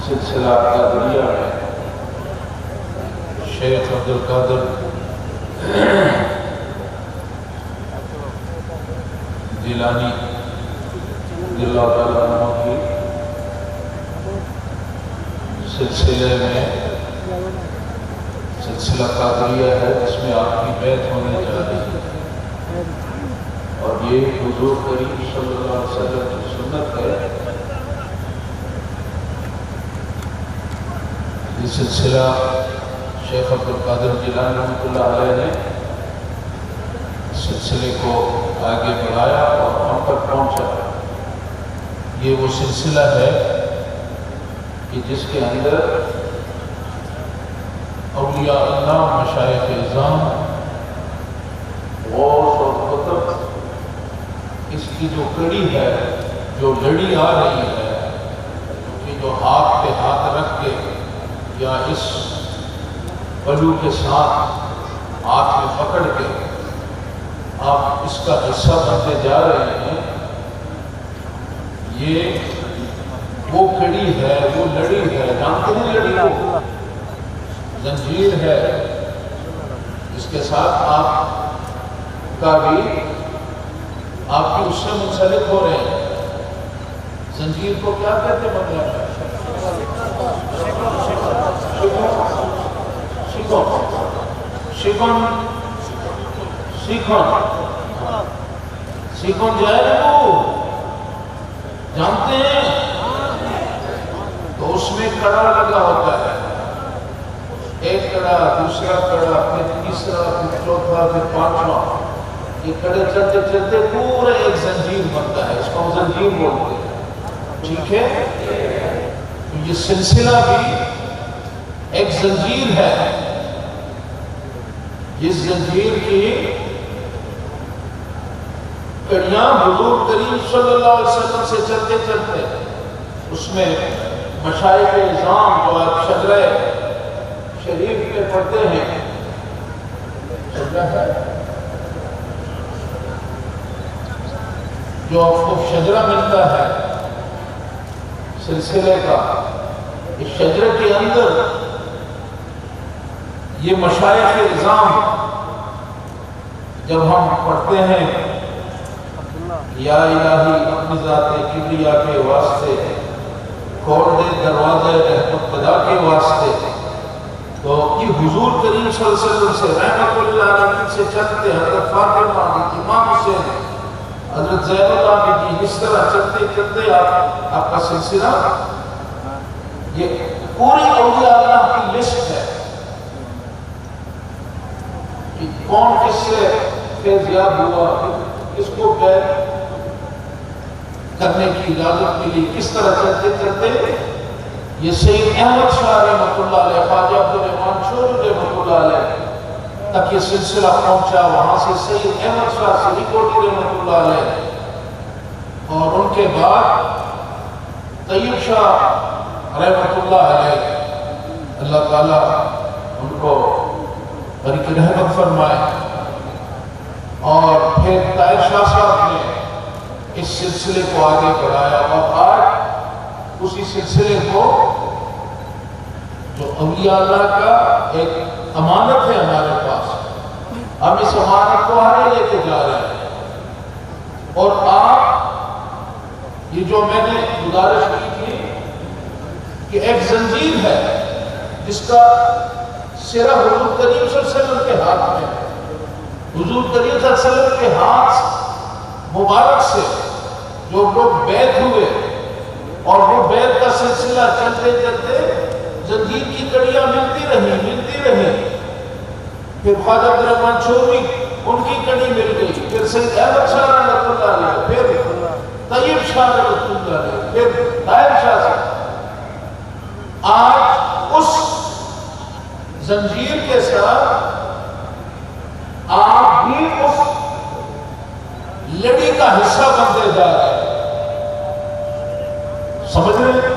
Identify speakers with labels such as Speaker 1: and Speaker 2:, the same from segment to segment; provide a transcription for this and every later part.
Speaker 1: سلسلہ قادریہ ہے شیخ عبدالقادر جیلانی رضی اللہ تعالیٰ عنہ کی سلسلے میں سلسلہ قادریہ ہے جس میں آپ کی بیعت ہونے جا رہی ہے اور یہ حضور کریم صلی اللہ علیہ وسلم کی سنت ہے۔ یہ سلسلہ شیخ عبدالقادر جیلانی رحمۃ اللہ علیہ نے سلسلے کو آگے بڑھایا اور ہم تک پہنچا۔ یہ وہ سلسلہ ہے کہ جس کے اندر اولیاء اللہ، مشائخ اعظام، غوث اور قطب، اس کی جو کڑی ہے، جو لڑی آ رہی ہے، کہ جو ہاتھ پہ ہاتھ رکھ کے یا اس پلو کے ساتھ ہاتھ میں پکڑ کے آپ اس کا حصہ بنتے جا رہے ہیں، یہ وہ کڑی ہے، وہ لڑی ہے، جانتے ہیں لڑی کو؟ زنجیر ہے، اس کے ساتھ آپ کا بھی آپ کی اس سے منسلک ہو رہے ہیں۔ زنجیر کو کیا کہتے ہیں بنگلہ میں؟ سیکھن جو ہے نا وہ جانتے ہیں، تو اس میں کڑا لگا ہوتا ہے، ایک کڑا، دوسرا کڑا، پھر تیسرا، پھر چوتھا، پھر پانچواں، یہ کڑے چلتے چلتے پورا ایک زنجیر بنتا ہے، اس کو ہم زنجیر بولتے ہیں، ٹھیک ہے؟ تو یہ سلسلہ بھی ایک زنجیر ہے۔ اس زنجیر کی کڑیاں حضور کریم صلی اللہ علیہ وسلم سے چلتے چلتے اس میں مشائخ اعظام جو آپ شجرہ شریف میں پڑھتے ہیں، شجرہ ہے جو آپ کو شجرہ ملتا ہے سلسلے کا، اس شجرے کے اندر یہ مشائخ اعظام جب ہم پڑھتے ہیں یا الہی اپنی ذات کبریا کے واسطے کھول دے دروازے رحمت خدا کے واسطے، تو یہ حضور کریم صلی اللہ علیہ وسلم سے رحمت اللہ علیہ سے چلتے حضرت فاطمہ کی، امام حسین، حضرت زین اللہ کی، اس طرح چلتے چلتے آپ کا سلسلہ یہ پوری اولیاء اللہ کی لسٹ ہے کہ کون کس سے فیضیاب ہوا، کس کو بیعت کرنے کی اجازت ملی، کس طرح چلتے چلتے یہ سید احمد شاہ رحمۃ اللہ علیہ، خواجہ عبدالرحمان شوری رحمۃ اللہ علیہ، تک یہ سلسلہ پہنچا، وہاں سے سید احمد شاہ سری کوٹی رحمۃ اللہ علیہ، اور ان کے بعد طیب شاہ رحمۃ اللہ علیہ، اللہ تعالیٰ ان کو بڑی رحمت فرمائے، اور پھر طاہر شاہ صاحب نے اس سلسلے کو آگے بڑھایا، اور آج اسی سلسلے کو جو اولیاء اللہ کا ایک امانت ہے ہمارے پاس، ہم اس امانت کو آگے لے کے جا رہے ہیں، اور آپ یہ جو میں نے گزارش کی تھی کہ ایک زنجیر ہے جس کا سرا حضور کریم صلی اللہ علیہ وسلم کے ہاتھ میں ہے، حضور کریم صلی اللہ علیہ وسلم کے ہاتھ مبارک سے جو لوگ بیعت ہوئے، اور وہ بیعت کا سلسلہ چلتے چلتے زنجیر کی کڑیاں ملتی رہی، پھر خواجہ عبد الرحمن چودھری ان کی کڑی مل گئی، پھر سید احمد شاہ رحمۃ اللہ علیہ، پھر طیب شاہ رحمۃ اللہ علیہ، پھر طاہر شاہ صاحب۔ آج اس زنجیر کے ساتھ آپ بھی اس لڑی کا حصہ بنتے جا رہے ہیں، سمجھ رہے ہیں؟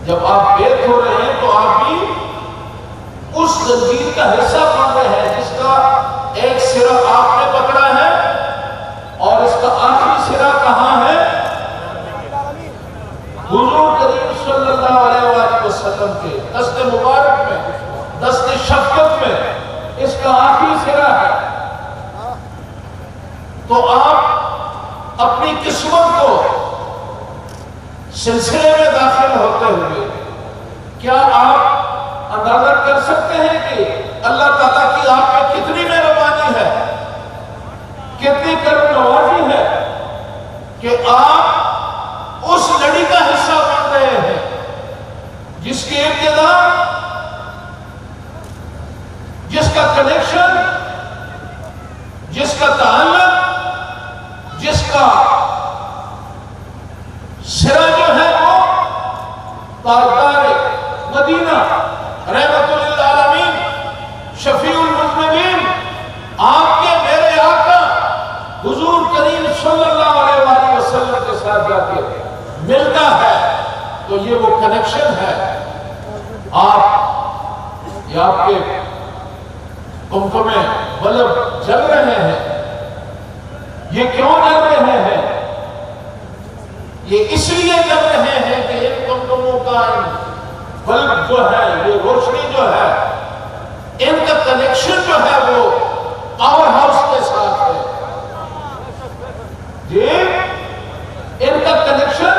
Speaker 1: جب آپ بیعت ہو رہے ہیں تو آپ بھی اس زنجیر کا حصہ بن رہے ہیں جس کا ایک سرا آپ نے پکڑا ہے، اور اس کا آخری سرا کہاں ہے؟ حضور کریم صلی اللہ علیہ وآلہ وسلم کے دست مبارک میں، دست شفقت میں اس کا آخری سرا ہے۔ تو آپ اپنی قسمت کو سلسلے میں داخل ہوتے ہوئے کیا آپ اندازہ کر سکتے ہیں کہ اللہ تعالیٰ کی آپ پہ کتنی مہربانی ہے، کتنی کرم نوازی ہے کہ آپ اس لڑی کا حصہ بن رہے ہیں جس کی ابتدا، جس کا کنیکشن، جس کا تعلق، جس کا سرا جو ہے وہ تاجدار مدینہ رحمت للعالمین شفیع المذنبین آپ کے میرے آقا حضور کریم صلی اللہ علیہ وآلہ وسلم کے ساتھ جا کے ملتا ہے، تو یہ وہ کنیکشن ہے۔ یہ آپ کے کمکمے بلب جل رہے ہیں، یہ کیوں جل رہے ہیں؟ یہ اس لیے جل رہے ہیں کہ ان کمکموں کا بلب جو ہے، یہ روشنی جو ہے، ان کا کنیکشن جو ہے وہ پاور ہاؤس کے ساتھ ہے۔ جی، ان کا کنیکشن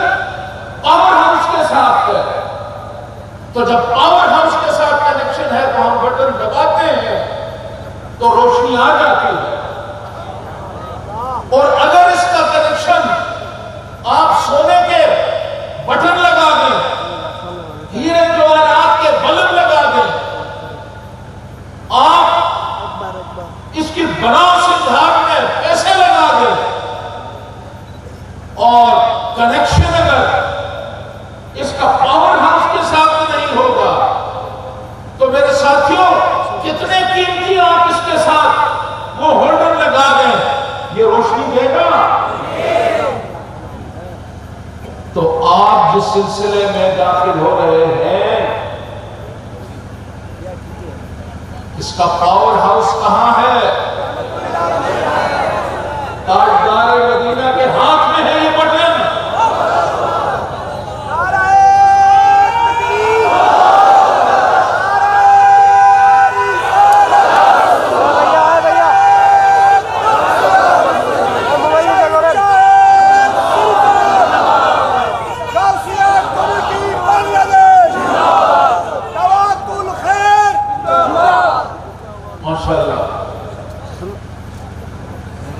Speaker 1: پاور ہاؤس کے ساتھ ہے۔ تو جب پاور ہاؤس کے ساتھ کنیکشن ہے تو ہم بٹن دباتے ہیں تو روشنی آ جاتی ہے، اور اگر اس کا کنیکشن آپ سونے کے بٹن لگا دیں، ہیرے جواہرات کے بلب لگا دیں، آپ اس کی بناؤ سدھار میں پیسے لگا دیں، اور کنیکشن اگر اس کا پاور ہاؤس کے ساتھ نہیں ہوگا تو میرے ساتھیوں کتنے قیمتی آپ اس کے ساتھ وہ ہولڈر لگا دیں، یہ روشنی دے گا؟ تو آپ جس سلسلے میں داخل ہو رہے ہیں اس کا پاور ہاؤس کہاں ہے؟ تاجدار مدینہ کے ہاتھ میں ہے یہ بٹن۔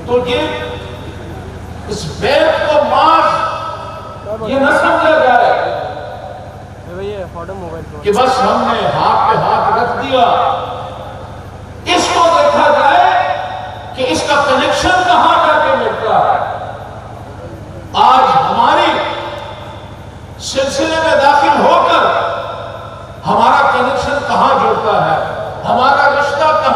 Speaker 1: تو یہ اس بیت کو ماس یہ نہ سمجھا جائے کہ بس ہم نے ہاتھ پہ ہاتھ رکھ دیا، اس کو دیکھا جائے کہ اس کا کنیکشن کہاں جا کے ملتا ہے۔ آج ہماری سلسلے میں داخل ہو کر ہمارا کنیکشن کہاں جڑتا ہے، ہمارا رشتہ کہاں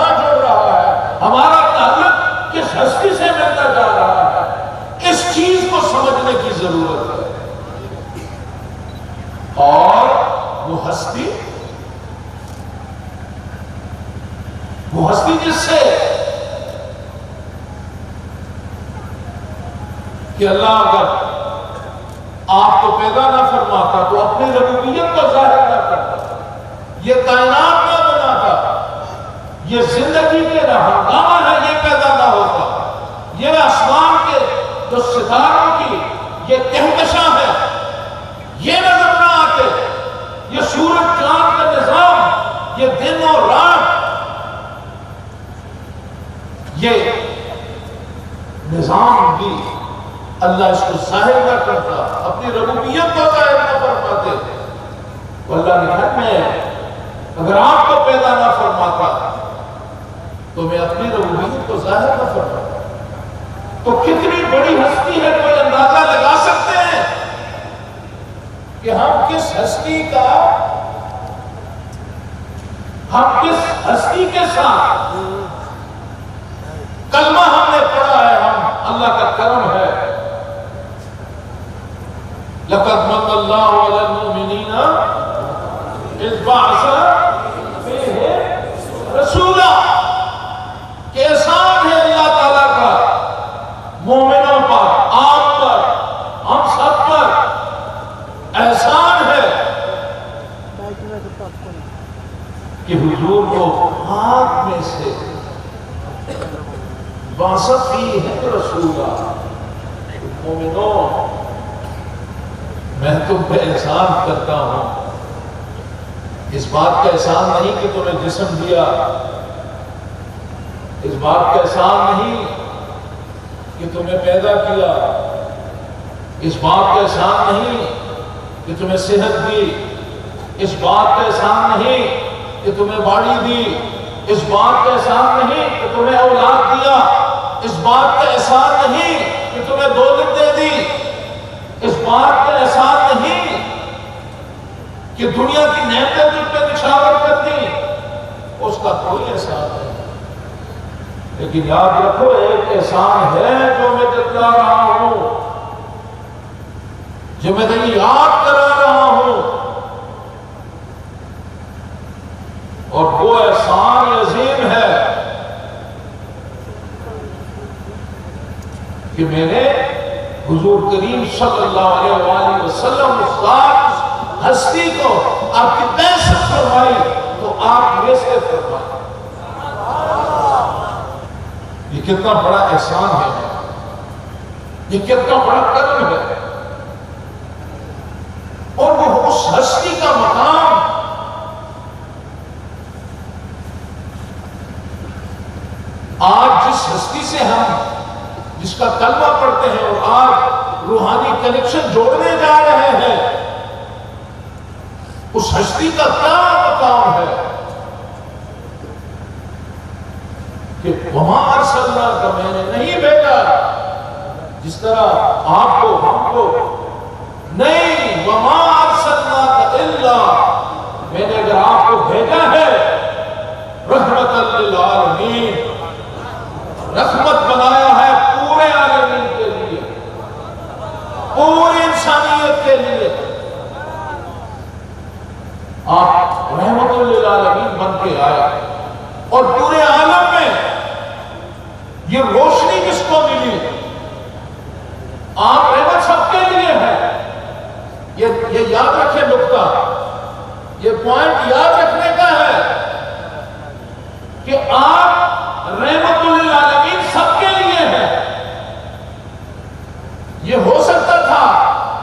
Speaker 1: ہستی سے ملتا جا رہا ہے، اس چیز کو سمجھنے کی ضرورت ہے۔ اور وہ ہستی جس سے کہ اللہ اگر آپ کو پیدا نہ فرماتا تو اپنی ربوبیت کو ظاہر نہ کرتا، یہ کائنات نہ بناتا، یہ زندگی کے رہنما ہے، یہ پیدا نہ ہوتا، یہ آسمان کے جو ستاروں کی یہ کہکشاں ہے یہ نظر نہ آتے، یہ سورج چاند کا نظام، یہ دن اور رات، یہ نظام بھی اللہ اس کو ظاہر نہ کرتا، اپنی ربوبیت کو ظاہر نہ فرماتے۔ تو اللہ نے کہا میں اگر آپ کو پیدا نہ فرماتا تو میں اپنی ربوبیت کو ظاہر نہ فرماتا۔ تو کتنی بڑی ہستی ہے، کوئی اندازہ لگا سکتے ہیں کہ ہم کس ہستی کے ساتھ کلمہ ہم نے پڑھا ہے، ہم اللہ کا کرم ہے۔ لَقَدْ مَنَّ اللَّهُ عَلَى الْمُؤْمِنِينَ إِذْ بَعَثَ فِيهِمْ رَسُولًا، کہ احسان ہے اللہ تعالیٰ کا مومنوں پر، آپ پر، ہم سب پر احسان ہے کہ حضور کو ہاتھ میں سے باسط ہی ہے رسولہ۔ مومنوں میں تم پہ احسان کرتا ہوں، اس بات کا احسان نہیں کہ تمہیں جسم دیا، اس بات کا احسان نہیں کہ تمہیں پیدا کیا، اس بات کا احسان نہیں کہ تمہیں صحت دی، اس بات کا احسان نہیں کہ تمہیں باڑی دی، اس بات کا احسان نہیں کہ تمہیں اولاد دیا، اس بات کا احسان نہیں کہ تمہیں دولت دے دی، اس بات کا احسان نہیں کہ دنیا کی نعمتیں تجھ پہ نچھاور کر دی، اس کا کوئی احسان نہیں۔ لیکن یاد رکھو ایک احسان ہے جو میں جتلا رہا ہوں، جو میں تمہیں یاد کرا رہا ہوں، اور وہ احسان عظیم ہے کہ میں نے حضور کریم صلی اللہ علیہ وآلہ وسلم اس ذات ہستی کو آپ کی بحثت فرمائی تو آپ میں سے فرمائی۔ یہ کتنا بڑا احسان ہے، یہ کتنا بڑا کرم ہے، اور وہ اس ہستی کا مقام آج جس ہستی سے ہم جس کا کلمہ پڑھتے ہیں اور آج روحانی کنیکشن جوڑنے جا رہے ہیں، اس ہستی کا کیا مقام ہے کہ وَمَا أَرْسَلْنَاكَ، میں نے نہیں بھیجا، جس طرح آپ کو ہم کو نہیں، وَمَا أَرْسَلْنَاكَ إِلَّا، میں نے اگر آپ کو بھیجا ہے رحمت للعالمین، رحمت بنایا ہے پورے عالمین کے لیے، پوری انسانیت کے لیے، آپ رحمت للعالمین بن کے آئے، اور پورے عالم میں یہ روشنی کس کو ملی؟ آپ رحمت سب کے لیے ہے۔ یہ یاد رکھیں نکتہ، یہ پوائنٹ یاد رکھنے کا ہے کہ آپ رحمت للعالمین سب کے لیے ہے۔ یہ ہو سکتا تھا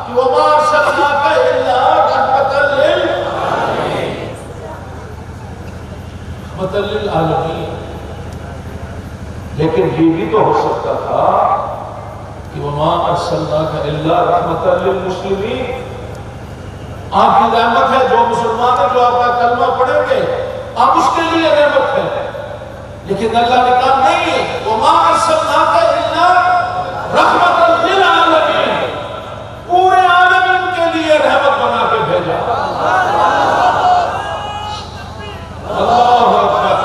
Speaker 1: کہ وَمَا أَرْسَلْنَاكَ إِلَّا رَحْمَةً لِلْعَالَمِينَ، لیکن یہ بھی تو ہو سکتا تھا کہ وَمَا أَرْسَلْنَاكَ إِلَّا رَحْمَةً لِلْمُسْلِمِينَ، آپ کی رحمت ہے جو مسلمان ہیں، جو آپ کا کلمہ پڑھیں گے آپ اس کے لیے رحمت ہے، لیکن اللہ نے کہا نہیں، وَمَا أَرْسَلْنَاكَ إِلَّا رَحْمَةً لِلْعَالَمِينَ، پورے عالمین کے لیے رحمت بنا کے بھیجا۔ اللہ اکبر،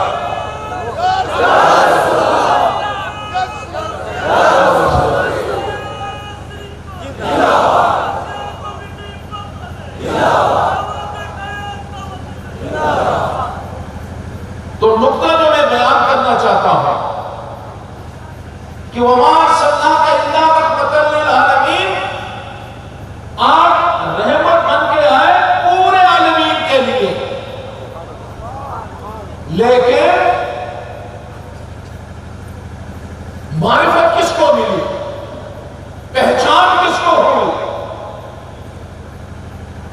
Speaker 1: کہ وَمَا أَرْسَلْنَاكَ إِلَّا رَحْمَةً لِّلْعَالَمِينَ، آپ رحمت بن کے آئے پورے عالمین کے لیے. لیکن معرفت کس کو ملی؟ پہچان کس کو ہوئی؟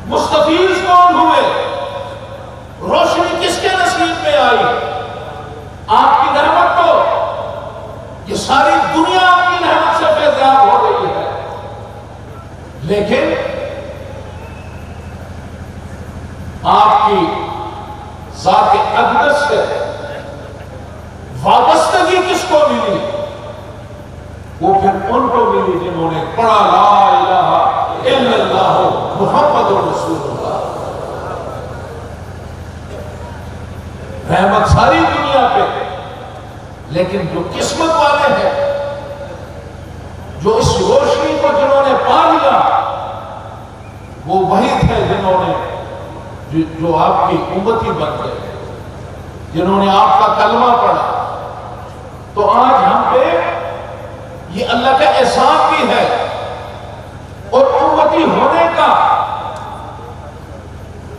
Speaker 1: مستفیض کون ہوئے؟ روشنی کس کے نصیب میں آئی؟ آپ کی رحمت تو یہ ساری دنیا آپ کی رحمت سے فیضیاب ہو رہی ہے، لیکن آپ کی ذات اقدس سے وابستگی کس کو ملی؟ وہ پھر ان کو ملی جنہوں نے پڑھا لا الہ الا اللہ محمد رسول اللہ. رحمت ساری دنیا پہ، لیکن جو قسمت والے ہیں، جو اس روشنی کو جنہوں نے پا لیا، وہ وہی تھے جنہوں نے جو آپ کی امتی بن گئے، جنہوں نے آپ کا کلمہ پڑھا. تو آج ہم پہ یہ اللہ کا احسان بھی ہے، اور امتی ہونے کا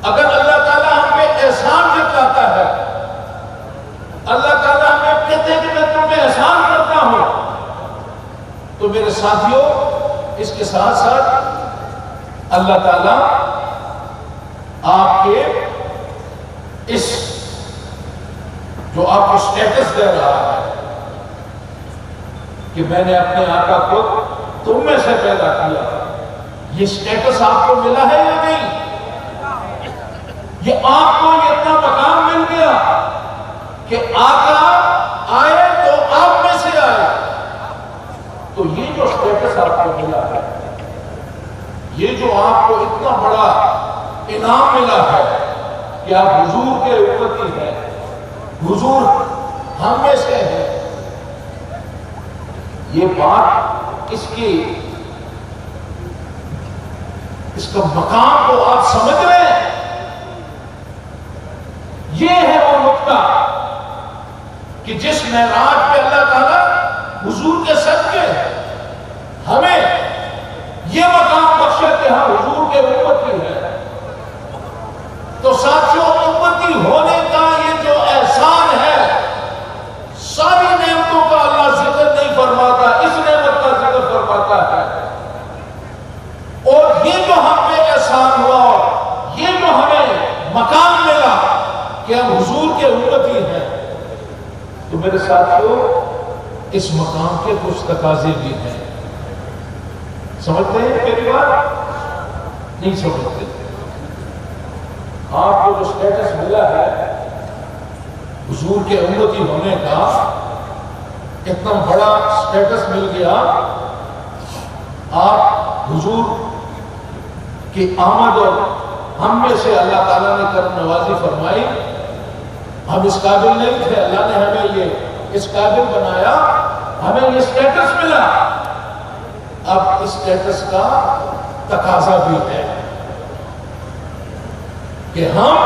Speaker 1: اگر اللہ تعالیٰ ہم پہ احسان جتلاتا ہے، اللہ تعالیٰ ہمیں کہتے ہیں کہ میں تمہیں احسان کرتا ہوں، تو میرے ساتھیوں اس کے ساتھ ساتھ اللہ تعالیٰ آپ کے اس جو آپ کو سٹیٹس دے رہا ہے کہ میں نے اپنے آقا کو تم میں سے پیدا کیا، یہ سٹیٹس آپ کو ملا ہے یا نہیں؟ یہ آپ کو اتنا مقام مل گیا کہ آقا آئے تو آپ میں سے آئے. تو یہ جو سٹیٹس آپ کو ملا ہے، یہ جو آپ کو اتنا بڑا انعام ملا ہے کہ آپ حضور کے امتی ہیں، حضور ہم میں سے ہیں، یہ بات اس کا مقام کو آپ سمجھ رہے ہیں؟ یہ ہے وہ نقطہ کہ جس معراج پہ اللہ تعالیٰ حضور کے صدقے ہمیں یہ مقام بخشے کہ ہم حضور کے امتی ہیں. تو ساتھیوں، امتی ہونے کا یہ جو احسان ہے، ساری نعمتوں کا اللہ ذکر نہیں فرماتا، اس نعمت کا ذکر فرماتا ہے. اور یہ جو ہم پہ احسان ہوا، یہ جو ہمیں مقام ملا کہ ہم حضور کے امتی ہیں، تو میرے ساتھیوں اس مقام کے کچھ تقاضے بھی ہیں. سمجھتے ہیں میری بات؟ نہیں سمجھتے. آپ کو جو سٹیٹس ملا ہے حضور کے امتی ہونے کا، اتنا بڑا سٹیٹس مل گیا. آپ حضور کی آمد اور ہم میں سے اللہ تعالیٰ نے کرم نوازی فرمائی. ہم اس قابل نہیں تھے، اللہ نے ہمیں یہ اس قابل بنایا، ہمیں یہ سٹیٹس ملا. اب اس سٹیٹس کا تقاضا بھی ہے کہ ہم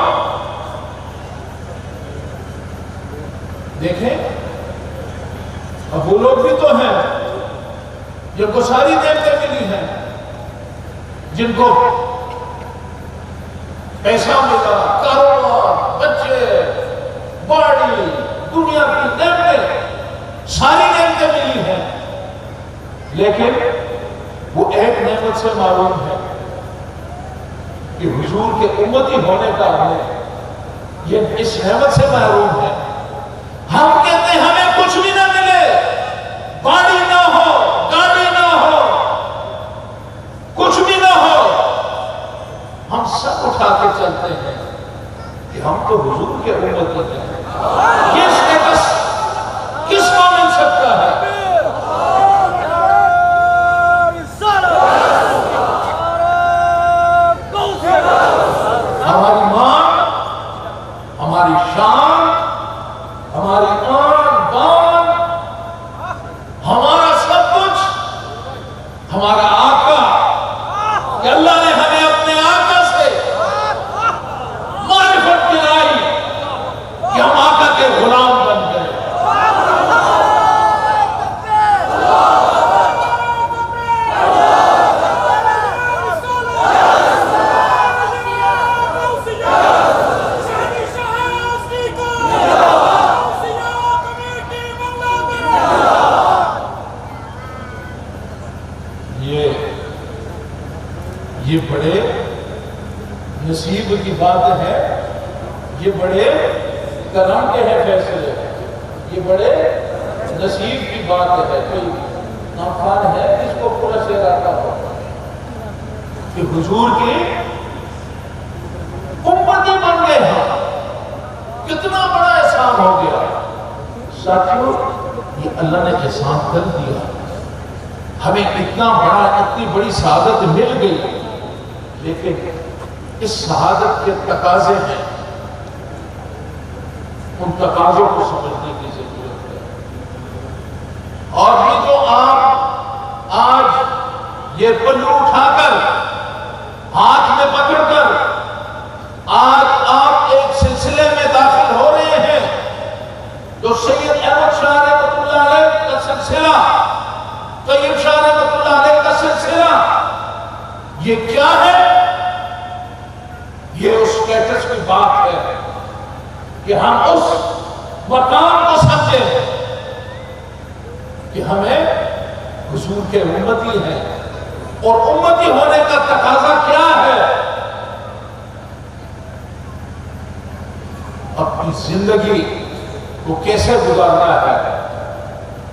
Speaker 1: دیکھیں. اب وہ لوگ بھی تو ہیں جن کو ساری نعمتیں ملی ہیں، جن کو پیسہ ملا، کاروبار، بچے، باڑی، دنیا کی نعمتیں، ساری نعمتیں ملی ہیں، لیکن وہ ایک نعمت سے معروم ہے کہ حضور کے امتی ہونے کا ہمیں یہ اس نعمت سے محروم ہے. ہم کہتے ہیں ہمیں کچھ بھی نہ ملے، باڑی نہ ہو، گاڑی نہ ہو، کچھ بھی نہ ہو، ہم سب اٹھا کے چلتے ہیں کہ ہم تو حضور کے امتی ہیں. یہ سٹیٹس کس کو مل سکتا ہے؟ ہماری مان، ہماری شان، ہماری آن یہ بڑے نصیب کی بات ہے، یہ بڑے کرم کے ہیں فیصلے، یہ بڑے نصیب کی بات ہے۔ کوئی نامخان ہے جس کو پورا شعر آتا ہو کہ حضور کی امتی بن گئے ہیں، کتنا بڑا احسان ہو گیا۔ ساتھیوں، یہ اللہ نے احسان کر دیا، ہمیں اتنا بڑا، اتنی بڑی سعادت مل گئی، لیکن اس سعادت کے تقاضے ہیں، ان تقاضوں کو سمجھنے کی ضرورت ہے۔ اور یہ جو آپ آج یہ پلو اٹھا کر ہاتھ میں پکڑ کر آج آپ ایک سلسلے میں داخل ہو رہے ہیں، جو سید احمد شاہ رحمۃ اللہ علیہ کا سلسلہ، طیب شاہ رحمۃ اللہ علیہ کا سلسلہ، یہ کیا ہے؟ یہ اس اسٹیٹس کی بات ہے کہ ہم اس مقام کو سمجھیں کہ ہمیں حضور کے امتی ہیں، اور امتی ہونے کا تقاضا کیا ہے؟ اپنی زندگی کو کیسے گزارنا ہے،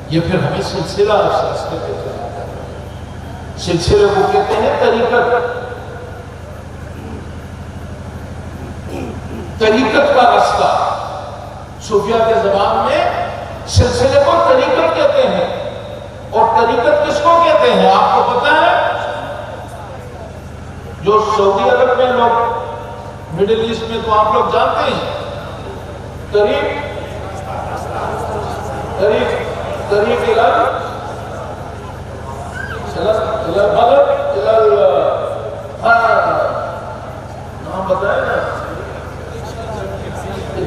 Speaker 1: یہ پھر ہمیں سلسلہ اس راستے پہ چلانا ہے۔ سلسلے کو کہتے ہیں طریقت، طریقت کا راستہ۔ صوفیہ کے زبان میں سلسلے کو طریقت کہتے ہیں، اور طریقت کس کو کہتے ہیں آپ کو پتا ہے؟ جو سعودی عرب میں لوگ، مڈل ایسٹ میں تو آپ لوگ جانتے ہیں، طریق نام بتائے نا،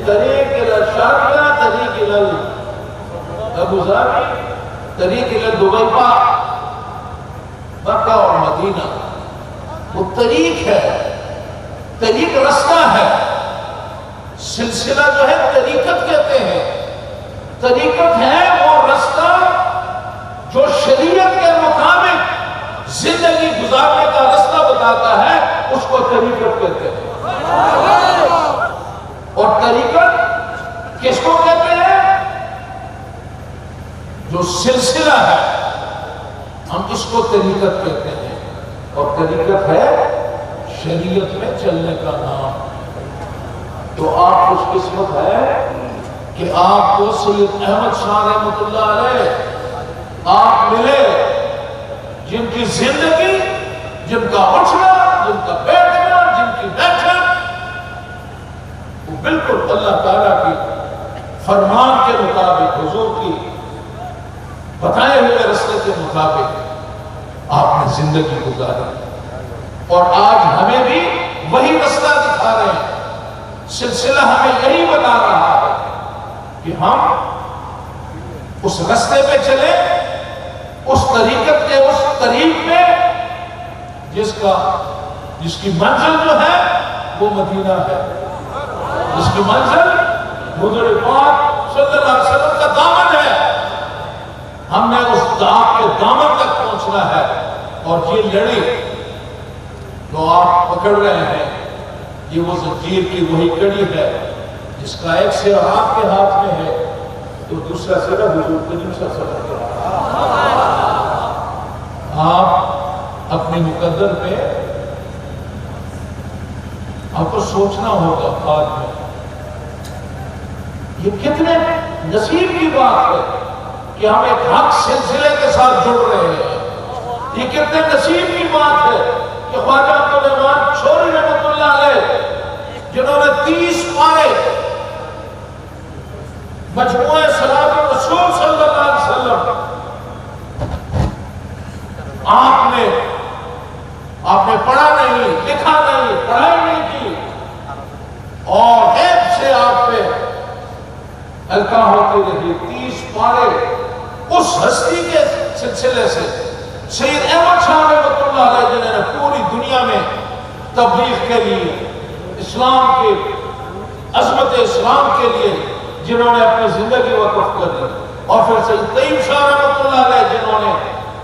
Speaker 1: طریق الشارقہ، طریق ابوظہبی، طریق دبئی، مکہ اور مدینہ، وہ طریق ہے، طریق رستہ ہے۔ سلسلہ جو ہے طریقت کہتے ہیں، طریقت ہے وہ رستہ جو شریعت کے مطابق زندگی گزارنے کا رستہ بتاتا ہے، اس کو طریقت کہتے ہیں۔ اور طریقت کس کو کہتے ہیں؟ جو سلسلہ ہے، ہم اس کو طریقت کہتے ہیں، اور طریقت ہے شریعت میں چلنے کا نام۔ تو آپ خوش قسمت ہے کہ آپ کو سید احمد شاہ رحمۃ اللہ علیہ آپ ملے، جن کی زندگی، جن کا اٹھنا، جن کا بیٹھنا، جن کی بیٹھنا وہ بالکل اللہ تعالیٰ کی فرمان کے مطابق، حضور کی بتائے ہوئے رستے کے مطابق آپ نے زندگی گزاری، اور آج ہمیں بھی وہی رستہ دکھا رہے ہیں۔ سلسلہ ہمیں یہی بتا رہا ہے کہ ہم اس رستے پہ چلیں، اس طریقت کے اس طریق میں جس کی منزل جو ہے وہ مدینہ ہے، جس کی منزل حضور پاک صلی اللہ علیہ وسلم کا دامن ہے۔ ہم نے اس آپ کے دامن تک پہنچنا ہے، اور یہ لڑی جو آپ پکڑ رہے ہیں، یہ وہ زنجیر کی وہی کڑی ہے جس کا ایک سر آپ کے ہاتھ میں ہے تو دوسرا سر حضور کریم صلی اللہ علیہ وسلم کے ہاتھ۔ آپ اپنے مقدر پہ آپ کو سوچنا ہوگا بعد میں، یہ کتنے نصیب کی بات ہے کہ ہم ایک حق سلسلے کے ساتھ جڑ رہے ہیں۔ یہ کتنے نصیب کی بات ہے کہ خواجہ عبدالرحمن چھوری رحمۃ اللہ علیہ، جنہوں نے 30 پارے مجموعہ صلاۃ الرسول صلی اللہ علیہ وسلم آپ نے پڑھا نہیں، لکھا نہیں، پڑھائی نہیں کی، اور عیب سے آپ پہ القاء ہوتی رہی۔ 30 پارے اس ہستی کے سلسلے سے سید احمد شاہ رحمۃ اللہ علیہ، جنہوں نے پوری دنیا میں تبلیغ کے لیے، اسلام کے عظمت اسلام کے لیے جنہوں نے اپنی زندگی وقف کر دی، اور پھر سید طیب شاہ رحمۃ اللہ علیہ جنہوں نے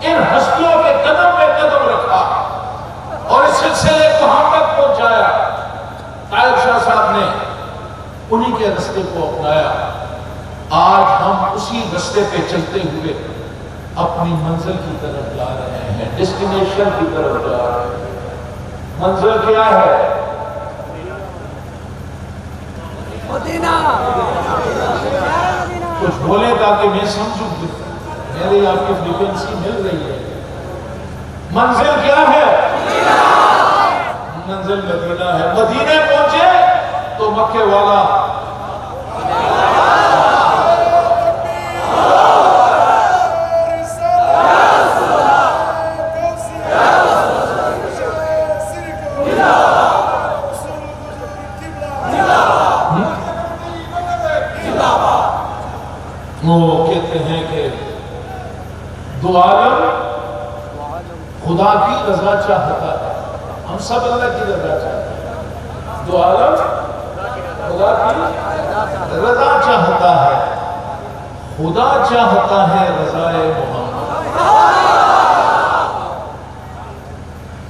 Speaker 1: ان ہستیوں کے قدم پہ قدم رکھا اور اس سلسلے کو ہم تک پہنچایا. طاہر شاہ صاحب نے انہی کے رستے کو اپنایا. آج ہم اسی رستے پہ چلتے ہوئے اپنی منزل کی طرف جا رہے ہیں, ڈیسٹینیشن کی طرف جا رہے ہیں. منزل کیا ہے؟ مدینہ. کچھ بولے تاکہ میں سمجھوں, میرے آپ کی فریکوینسی مل رہی ہے. منزل کیا ہے؟ منزل مدینہ ہے. مدینے پہنچے تو مکے والا وہ کہتے ہیں کہ دو عالم خدا کی رضا چاہتا ہے. ہم سب اللہ کی رضا چاہتے ہیں. دو عالم خدا کی رضا چاہتا ہے. خدا چاہتا ہے رضا محمد.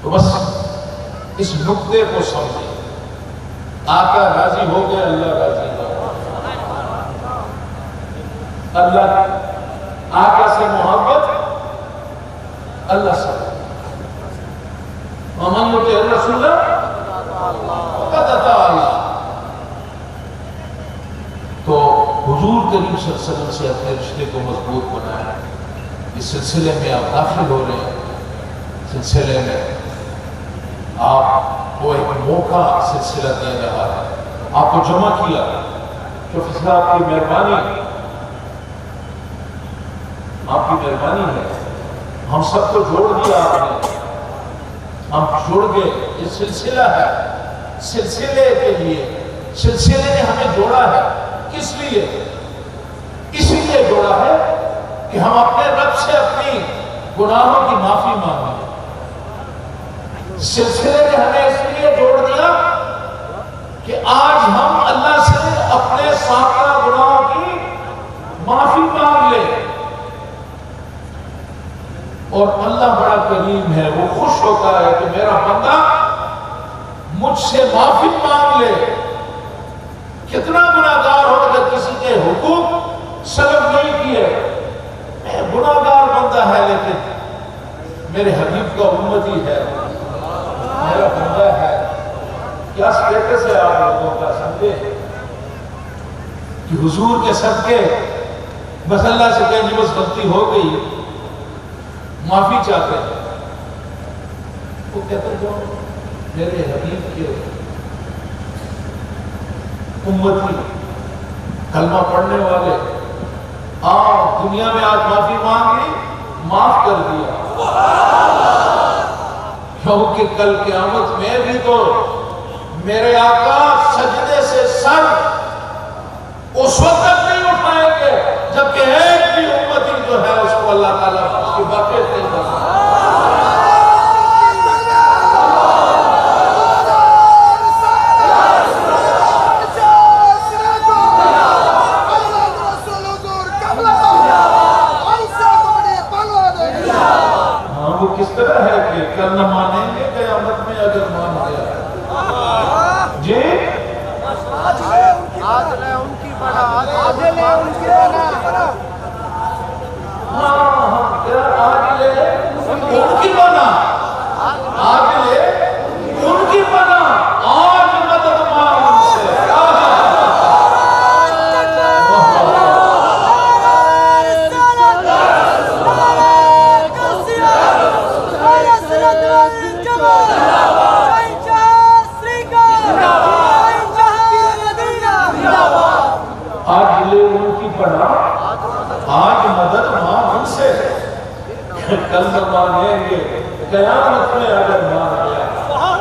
Speaker 1: تو بس اس نقطے کو سمجھے. آقا راضی ہو گئے, اللہ راضی ہو. اللہ آقا سے محبت, اللہ سے. ومن یطع الرسول فقد اطاع اللہ. تو حضور کریم صلی اللہ علیہ وسلم سے اپنے رشتے کو مضبوط بنایا. اس سلسلے میں آپ داخل ہو رہے ہیں. سلسلے میں آپ کو ایک موقع سلسلہ دے رہا ہے. آپ کو جمع کیا. شفیع صاحب کی مہربانی, آپ کی مہربانی ہے. ہم سب کو جوڑ دیا آپ نے. ہم جوڑ گئے. یہ سلسلہ ہے. سلسلے کے لیے, سلسلے نے ہمیں جوڑا ہے. کس لیے؟ اس لیے جوڑا ہے کہ ہم اپنے رب سے اپنی گناہوں کی معافی مانگیں. سلسلے نے ہمیں اس لیے جوڑ دیا کہ آج ہم اللہ سے اپنے سابقہ گناہوں کی معافی مانگ لیں. اور اللہ بڑا کریم ہے, وہ خوش ہوتا ہے کہ میرا بندہ مجھ سے معافی مانگ لے. کتنا گناہگار ہو اگر کسی کے حقوق سلب نہیں کیے. گناہگار بندہ ہے لیکن میرے حبیب کا امتی ہے, میرا بندہ ہے. کیا سٹیٹس ہے آپ لوگوں کا سمجھے کہ حضور کے صدقے بس اللہ سے کہیں جی بس غلطی ہو گئی, معافی چاہتے ہیں. وہ کہتے جو میرے حبیب کے امتی کلمہ پڑھنے والے, آپ دنیا میں آج معافی مانگ لی, معاف کر دیا. کیونکہ کل قیامت میں بھی تو میرے آقا سجدے سے سر اس وقت نہیں اٹھائیں گے جبکہ ایک بھی امتی جو ہے اس کو اللہ تعالیٰ اس کی برکت نہیں کرتا. ہاں وہ کس طرح ہے کہ کل نہ مانیں گے قیامت میں اگر مان گیا. جی آج لے ان کی بڑا, آج لے ان کی بڑا. آج لے ان کی بنا, آج لے ان کی بنا. آج مدد مانگ ان سے. آج لے ان کی بنا, آج مدد مانگ ان سے. کل نہ مانیں گے قیامت میں اگر مان گیا.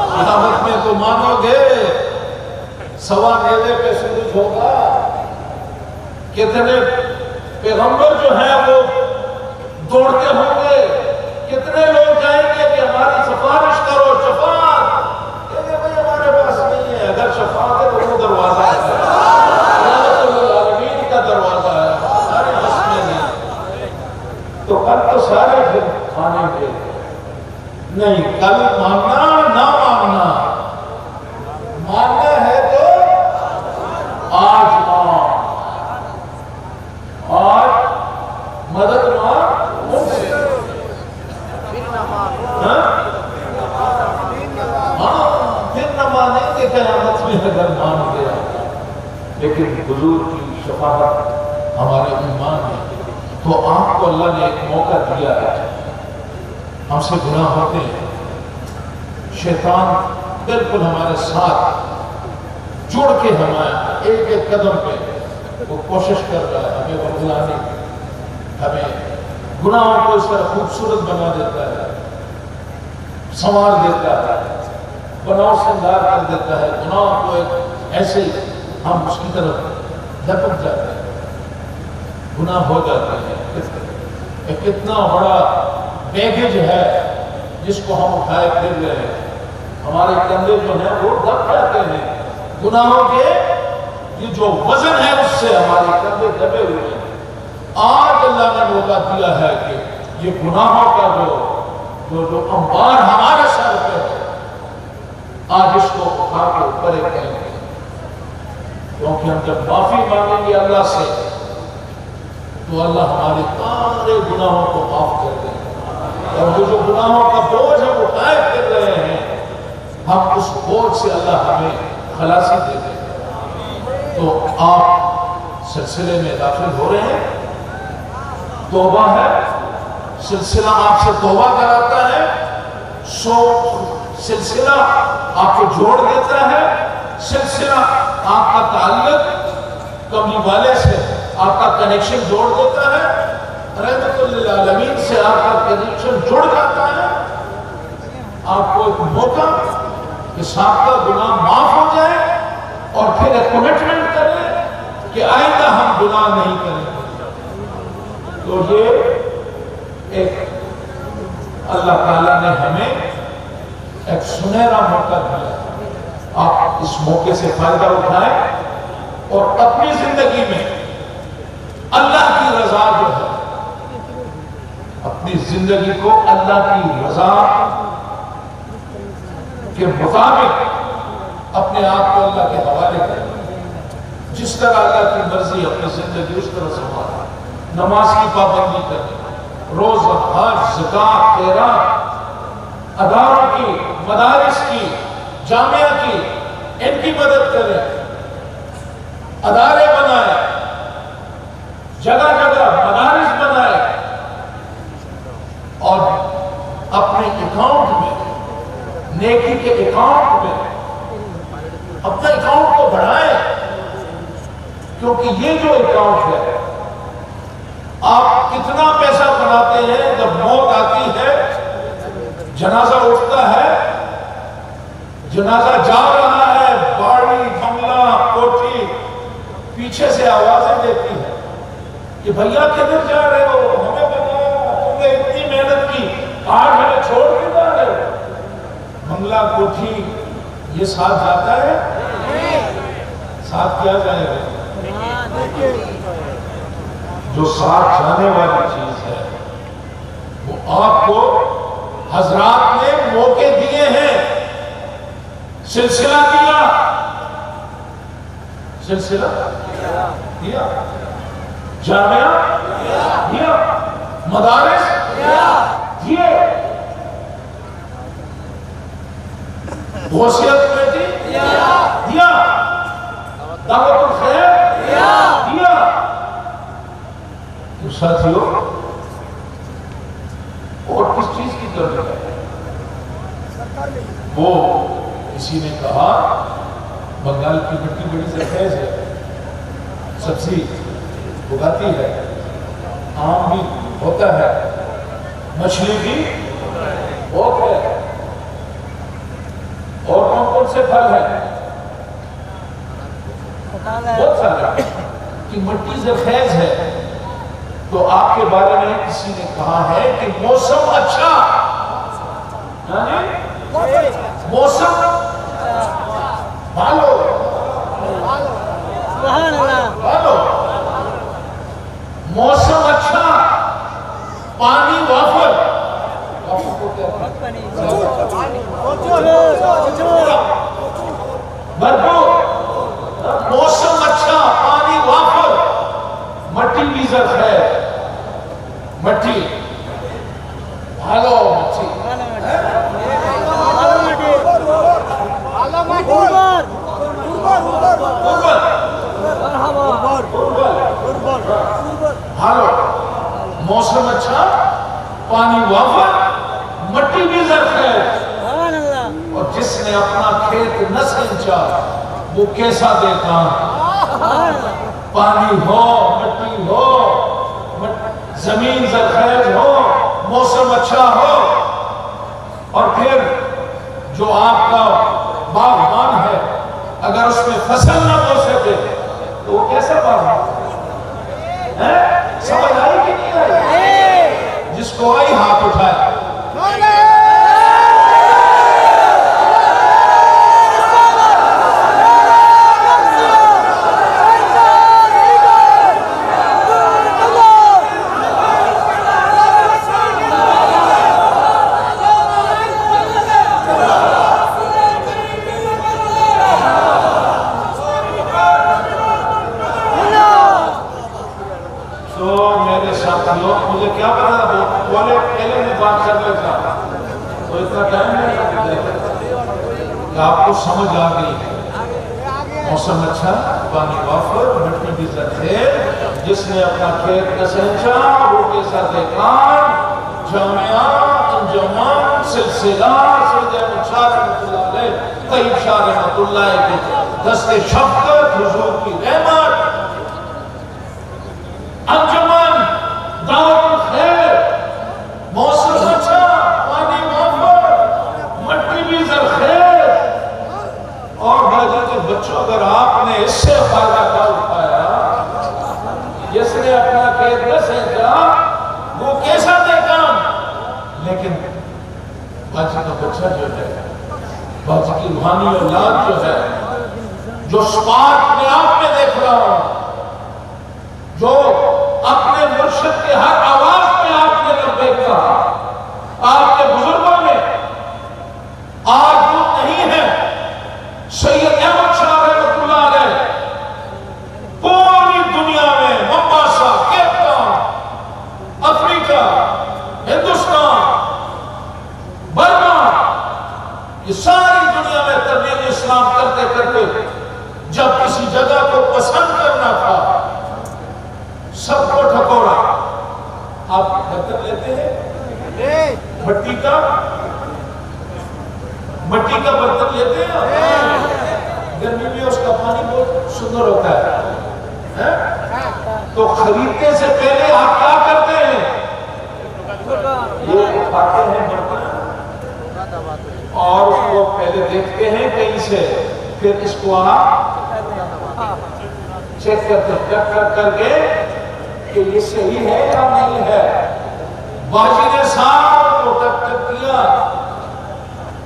Speaker 1: قیامت میں تو مانو گے, سوا نیلے پہ سورج ہوگا. کتنے پیغمبر جو ہیں وہ دوڑتے ہوں گے, کتنے لوگ جائیں گے کہ ہماری سفارش کرو. شفاعت کہتے ہیں بھئی ہمارے پاس نہیں ہے. اگر شفاعت ہے تو وہ دروازہ ہے, العالمین کا دروازہ ہے, ہمارے بس میں نہیں. تو کل تو سارے پھر کھانے گے. نہیں، کل ماننا نہ ماننا، ماننا ہے تو آج مان، آج مدد مان ان سے، پھر نہ مانیں گے قیامت میں اگر مان گیا، لیکن حضور کی شفاعت ہمارے ایمان ہے۔ تو آپ کو اللہ نے ایک موقع دیا ہے، ہم سے گناہ ہوتے ہیں، شیطان بالکل ہمارے ساتھ جڑ کے ہمیں ایک ایک قدم پہ وہ کوشش کر رہا ہے ہمیں بدلانے کی، ہمیں گناہوں کو اس طرح خوبصورت بنا دیتا ہے، سنوار دیتا ہے، بناؤ سنگار کر دیتا ہے، گناہوں کو ایک ایسے ہم اس کی طرف لپک جاتے ہیں، گناہ ہو جاتے ہیں۔ ایک کتنا بڑا بیگیج ہے جس کو ہم اٹھائے پھر رہے ہیں، ہمارے کندھے جو ہیں وہ دب جاتے ہیں، گناہوں کے یہ جو وزن ہے اس سے ہمارے کندھے دبے ہوئے ہیں۔ آج اللہ نے موقع دیا ہے کہ یہ گناہوں کا جو انبار ہمارے سر پہ ہے، آج اس کو اٹھا کے اوپر کریں گے، کیونکہ ہم جب معافی مانگیں گے اللہ سے تو اللہ ہمارے سارے گناہوں کو معاف کر دیں گے، اور وہ جو گناہوں کا بوجھ ہم اٹھائے پھر رہے ہیں، ہم اس بوجھ سے اللہ ہمیں خلاصی دے دیں گے۔ تو آپ سلسلے میں داخل ہو رہے ہیں، توبہ ہے، سلسلہ آپ سے توبہ کراتا ہے، سلسلہ آپ کو جوڑ دیتا ہے، سلسلہ آپ کا تعلق کملی والے سے آپ کا کنیکشن جوڑ دیتا ہے، رحمت للعالمین سے آپ کا کنیکشن جڑ جاتا ہے، آپ کو ایک موقع کہ سابقہ گناہ معاف ہو جائے اور پھر ایک کمٹمنٹ کر لیں کہ آئندہ ہم گناہ نہیں کریں گے۔ تو یہ ایک اللہ تعالیٰ نے ہمیں ایک سنہرا موقع دیا، آپ اس موقع سے فائدہ اٹھائیں اور اپنی زندگی میں اللہ کی رضا جو ہے، اپنی زندگی کو اللہ کی رضا کے مطابق اپنے آپ کو اللہ کے حوالے کریں، جس طرح اللہ کی مرضی اپنی زندگی اس طرح سنبھالیں، نماز کی پابندی کریں، روزہ، حج، زکوٰۃ، خیرات، اداروں کی، مدارس کی، جامعہ کی، ان کی مدد کریں، ادارے بنائیں، جگہ جگہ مدارس بنائیں، اور اپنے اکاؤنٹ میں، نیکی کے اکاؤنٹ میں اپنے اکاؤنٹ کو بڑھائیں، کیونکہ یہ جو اکاؤنٹ ہے، آپ کتنا پیسہ بناتے ہیں، جب موت آتی ہے، جنازہ اٹھتا ہے، جنازہ جا رہا ہے، گاڑی، بنگلہ، کوٹھی پیچھے سے آوازیں دیتی ہے کہ بھیا کدھر جا رہے ہو، ہمیں بتایا، تم نے اتنی محنت کی، آج ہمیں چھوڑ کے جا رہے ہو۔ بنگلہ، کوٹھی یہ ساتھ جاتا ہے؟ ساتھ کیا جائے گا؟ جو ساتھ جانے والی چیز ہے وہ آپ کو حضرات نے موقع دیے ہیں، سلسلہ دیا، سلسلہ دیا، جامعہ دیا، مدارس دیے، غوثیت کمیٹی دیا، دعوت الخیر دیا۔ تو ساتھیوں، اور کس چیز کی ضرورت ہے؟ وہ کسی نے کہا بنگال کی مٹی بڑی زرخیز ہے، سبزی اگاتی ہے، آم بھی ہوتا ہے، مچھلی بھی بہت ہے، اور کون کون سے پھل ہیں؟ بہت سارے، کہ مٹی زرخیز ہے۔ تو آپ کے بارے میں کسی نے کہا ہے کہ موسم اچھا، موسم بھالو، موسم اچھا، پانی وافر، بھرپور، موسم اچھا، پانی وافر، مٹی بھی زرخیز، مٹی ہلو مٹی ہلو، موسم اچھا، پانی وافر، مٹی بھی زرخیز، اور جس نے اپنا کھیت نہ سینچا وہ کیسا دیکھا؟ پانی ہو، مٹی ہو، زمین زرخیز ہو، موسم اچھا ہو، اور پھر جو آپ کا باغبان ہے اگر اس میں فصل نہ بو سکے تو وہ کیسا باغبان ہے؟ سمجھ آئی کہ نہیں آئی؟ جس کو آئی ہاتھ اٹھائے۔ مجھے کیا پتا بولے پہلے میں بات کر لیتا تو اتنا ٹائم نہیں کہ آپ کو سمجھ آ گئی ہے۔ موسم اچھا، پانی وافر، مٹی بھی زرخیز، جس نے اپنا کھیت نہ سینچا وہ کیسا دیکھان، جامعہ انجمن سلسلہ سید احمد شاہ رحمۃ اللہ علیہ، طیب شاہ رحمۃ اللہ کے دست شفقت، حضور کی رحمت، انجمن دعوت الخیر، موسم اچھا، پانی وافر، مٹی بھی زرخیز، اور بھائی کے بچوں اگر آپ نے اس سے فائدہ کا اٹھایا، جس نے اپنا کھیت نہ سینچا وہ کیسا دیکھا؟ لیکن باجی کا بچہ جو ہے، باجی کی روحانی اولاد جو ہے، جو سپارک میں آپ میں دیکھ رہا ہوں، جو اپنے مرشد کے ہر آواز میں آپ نے لبیک کہا، آپ کے بزرگوں نے آج وہ نہیں ہے۔ سید احمد شاہ رحمۃ اللہ علیہ پوری دنیا میں ممباسا، کیپ ٹاؤن، افریقہ، ہندوستان، برما، یہ ساری دنیا میں تبلیغ اسلام کرتے کرتے جب کسی جگہ کو پسند کرنا تھا سب کو ٹھکوڑا۔ آپ برتن لیتے ہیں مٹی کا برتن لیتے ہیں، گرمی میں اس کا پانی بہت سندر ہوتا ہے، تو خریدنے سے پہلے آپ کیا کرتے ہیں؟ یہ اٹھاتے ہیں برتن اور اس کو پہلے دیکھتے ہیں کہیں سے، پھر اس کو آپ چیک کرتے ہیں، چیک کر کے کہ یہ صحیح ہے یا نہیں ہے۔ باجی نے سارا کو ٹک کیا،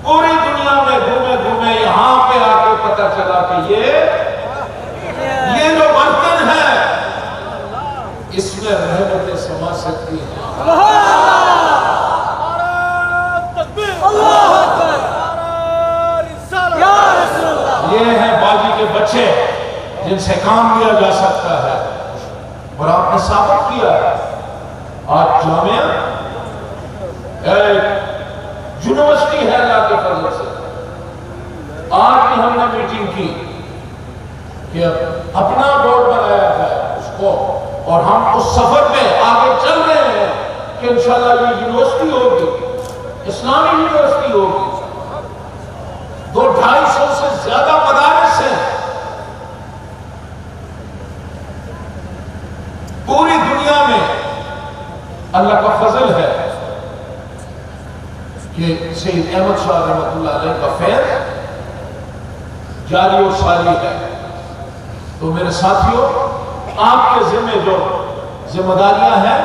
Speaker 1: پوری دنیا میں گھومے گھومے یہاں پہ آ کے پتا چلا کہ یہ جو برتن ہے اس میں رحمتیں سما سکتی ہیں۔ یہ ہیں باجی کے بچے جن سے کام لیا جا سکتا ہے، اور آپ نے ثابت کیا ہے۔ آج جامعہ ایک یونیورسٹی ہے اللہ کے فضل سے۔ آج بھی ہم نے میٹنگ کی کہ اپنا بورڈ بنایا ہے اس کو، اور ہم اس سفر میں آگے چل رہے ہیں کہ انشاءاللہ یہ یونیورسٹی ہوگی، اسلامی یونیورسٹی ہوگی۔ 200-250 سے زیادہ مدارس ہیں پوری دنیا میں۔ اللہ کا فضل ہے کہ سید احمد شاہ رحمۃ اللہ علیہ کا فیض جاری و ساری ہے۔ تو میرے ساتھیوں، آپ کے ذمہ جو ذمہ داریاں ہیں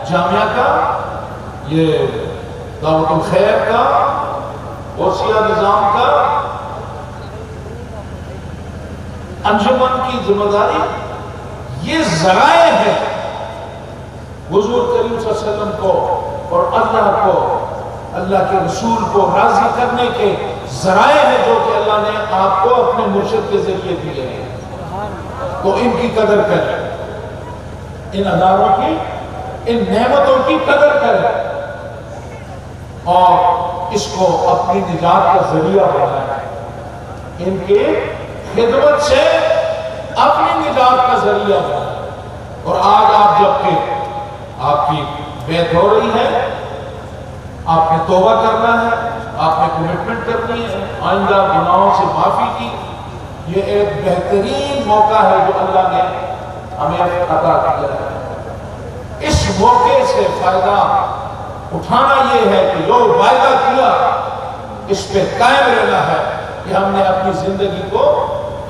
Speaker 1: جامعہ کا، یہ دعوت الخیر کا، غوثیہ نظام کا، انجمن کی ذمہ داری، یہ ذرائع ہے حضور کریم صلی اللہ علیہ وسلم کو اور اللہ کو اللہ کے رسول کو راضی کرنے کے ذرائع ہیں جو کہ اللہ نے آپ کو اپنے مرشد کے ذریعے دیے ہیں، تو ان کی قدر کریں، ان اداروں کی، ان نعمتوں کی قدر کریں اور اس کو اپنی نجات کا ذریعہ بنائیں، ان کی خدمت سے اپنی نجات کا ذریعہ بنائیں۔ اور آج آپ جبکہ آپ کی بیعت ہو رہی ہے، آپ نے توبہ کرنا ہے، آپ نے کمٹمنٹ کرنی ہے، آئندہ گناہوں سے معافی کی، یہ ایک بہترین موقع ہے جو اللہ نے ہمیں عطا کیا ہے۔ اس موقع سے فائدہ اٹھانا یہ ہے کہ جو وعدہ کیا اس پہ قائم رہنا ہے کہ ہم نے اپنی زندگی کو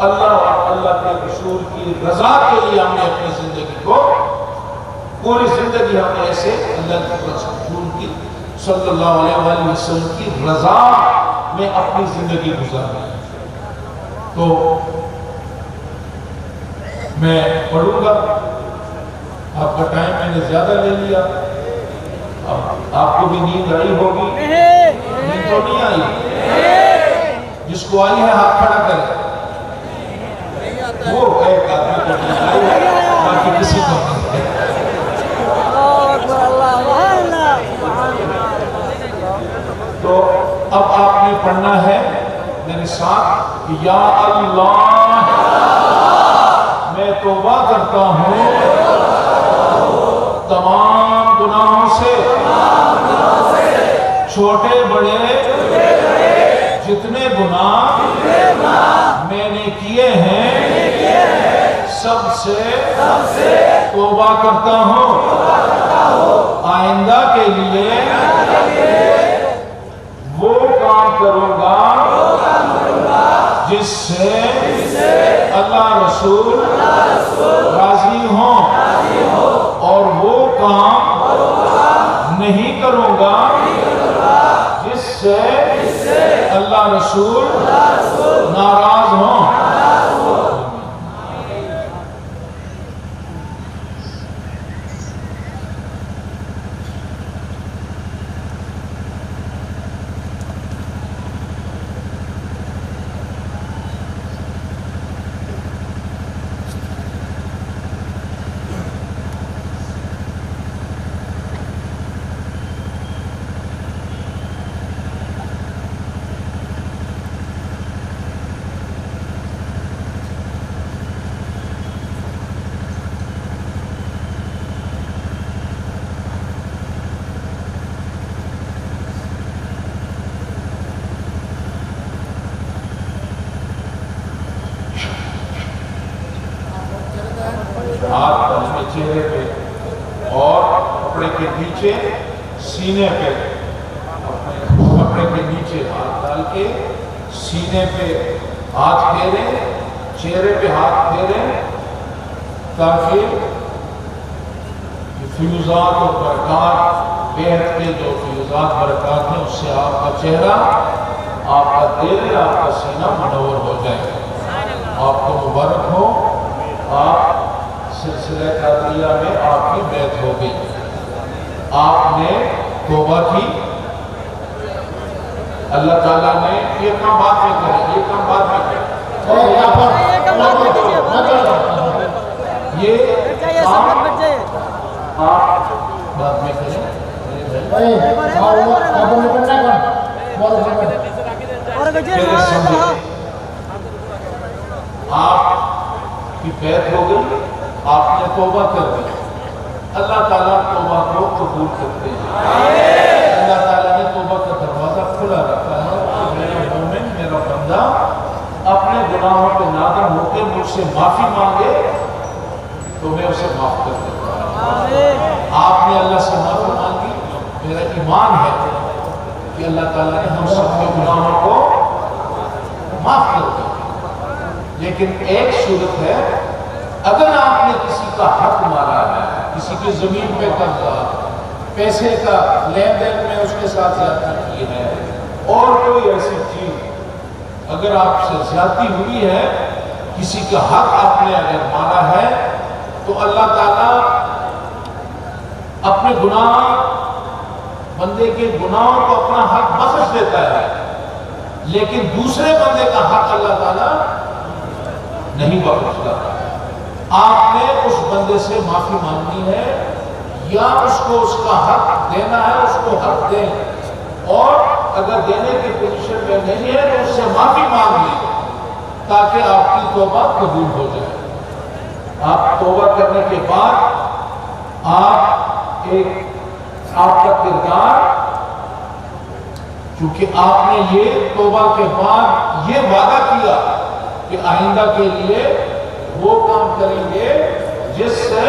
Speaker 1: اللہ اور اللہ کے رسول کی رضا کے لیے ہم نے اپنی زندگی کو پوری زندگی ہم نے ایسے اللہ کے رسول کی صلی اللہ علیہ وآلہ وسلم کی رضا میں اپنی زندگی گزارنی ہے۔ تو میں پڑھوں گا، آپ کا ٹائم میں نے زیادہ لے لیا، اب آپ کو بھی نیند آئی ہوگی، نیند تو نہیں آئی؟ جس کو آئی ہے ہاتھ کھڑا کرے، وہ ایک آدمی کو نیند آئی، باقی کسی کو نہیں۔ تو اب آپ نے پڑھنا ہے میرے ساتھ، یا اللہ میں توبہ کرتا ہوں تمام گناہوں سے، چھوٹے بڑے جتنے گناہ میں نے کیے ہیں سب سے توبہ کرتا ہوں، آئندہ کے لیے وہ کام کروں گا جس سے اللہ رسول راضی ہوں، اور وہ کام نہیں کروں گا جس سے اللہ رسول ناراض ہوں۔ ہاتھ اپنے چہرے پہ اور کپڑے کے نیچے سینے پہ، اپنے کپڑے کے نیچے ہاتھ ڈال کے سینے پہ ہاتھ پھیریں، چہرے پہ ہاتھ پھیریں، تاکہ فیوزات اور برکات، بیعت کے جو فیوزات برکات ہیں اس سے آپ کا چہرہ، آپ کا دل، آپ کا سینہ منور ہو جائے۔ آپ کو مبارک ہو، آپ سلسلہ قادریہ میں آپ کی بیعت ہو گئی، آپ نے توبہ کی، اللہ تعالیٰ نے یہ کام بعد میں کرے، یہ کام بعد میں کرے، یہ کام آپ بعد میں کریں۔ آپ کی بیعت ہو گئی، آپ نے توبہ کر دی، اللہ تعالیٰ توبہ کو قبول کرتے ہیں۔ اللہ تعالیٰ نے توبہ کا دروازہ کھلا رکھا ہے کہ میرا مومن، میرا بندہ اپنے گناہوں پہ نادم ہو کے مجھ سے معافی مانگے تو میں اسے معاف کر دیتا ہوں۔ آپ نے اللہ سے معافی مانگی، میرا ایمان ہے کہ اللہ تعالیٰ نے ہم سب کے گناہوں کو معاف کر دیا۔ لیکن ایک صورت ہے، اگر آپ نے کسی کا حق مارا ہے، کسی کی زمین پہ قبضہ، پیسے کا لین دین میں اس کے ساتھ زیادتی کی ہے، اور کوئی ایسی چیز اگر آپ سے زیادتی ہوئی ہے، کسی کا حق آپ نے اگر مارا ہے، تو اللہ تعالیٰ اپنے گناہ بندے کے گناہوں کو اپنا حق بخش دیتا ہے، لیکن دوسرے بندے کا حق اللہ تعالیٰ نہیں بخشتا۔ آپ نے اس بندے سے معافی مانگنی ہے یا اس کو اس کا حق دینا ہے، اس کو حق دیں، اور اگر دینے کی پوزیشن میں نہیں ہے تو اس سے معافی مانگ لیں تاکہ آپ کی توبہ قبول ہو جائے۔ آپ توبہ کرنے کے بعد آپ کا کردار، چونکہ آپ نے یہ توبہ کے بعد یہ وعدہ کیا کہ آئندہ کے لیے وہ کام کریں گے جس سے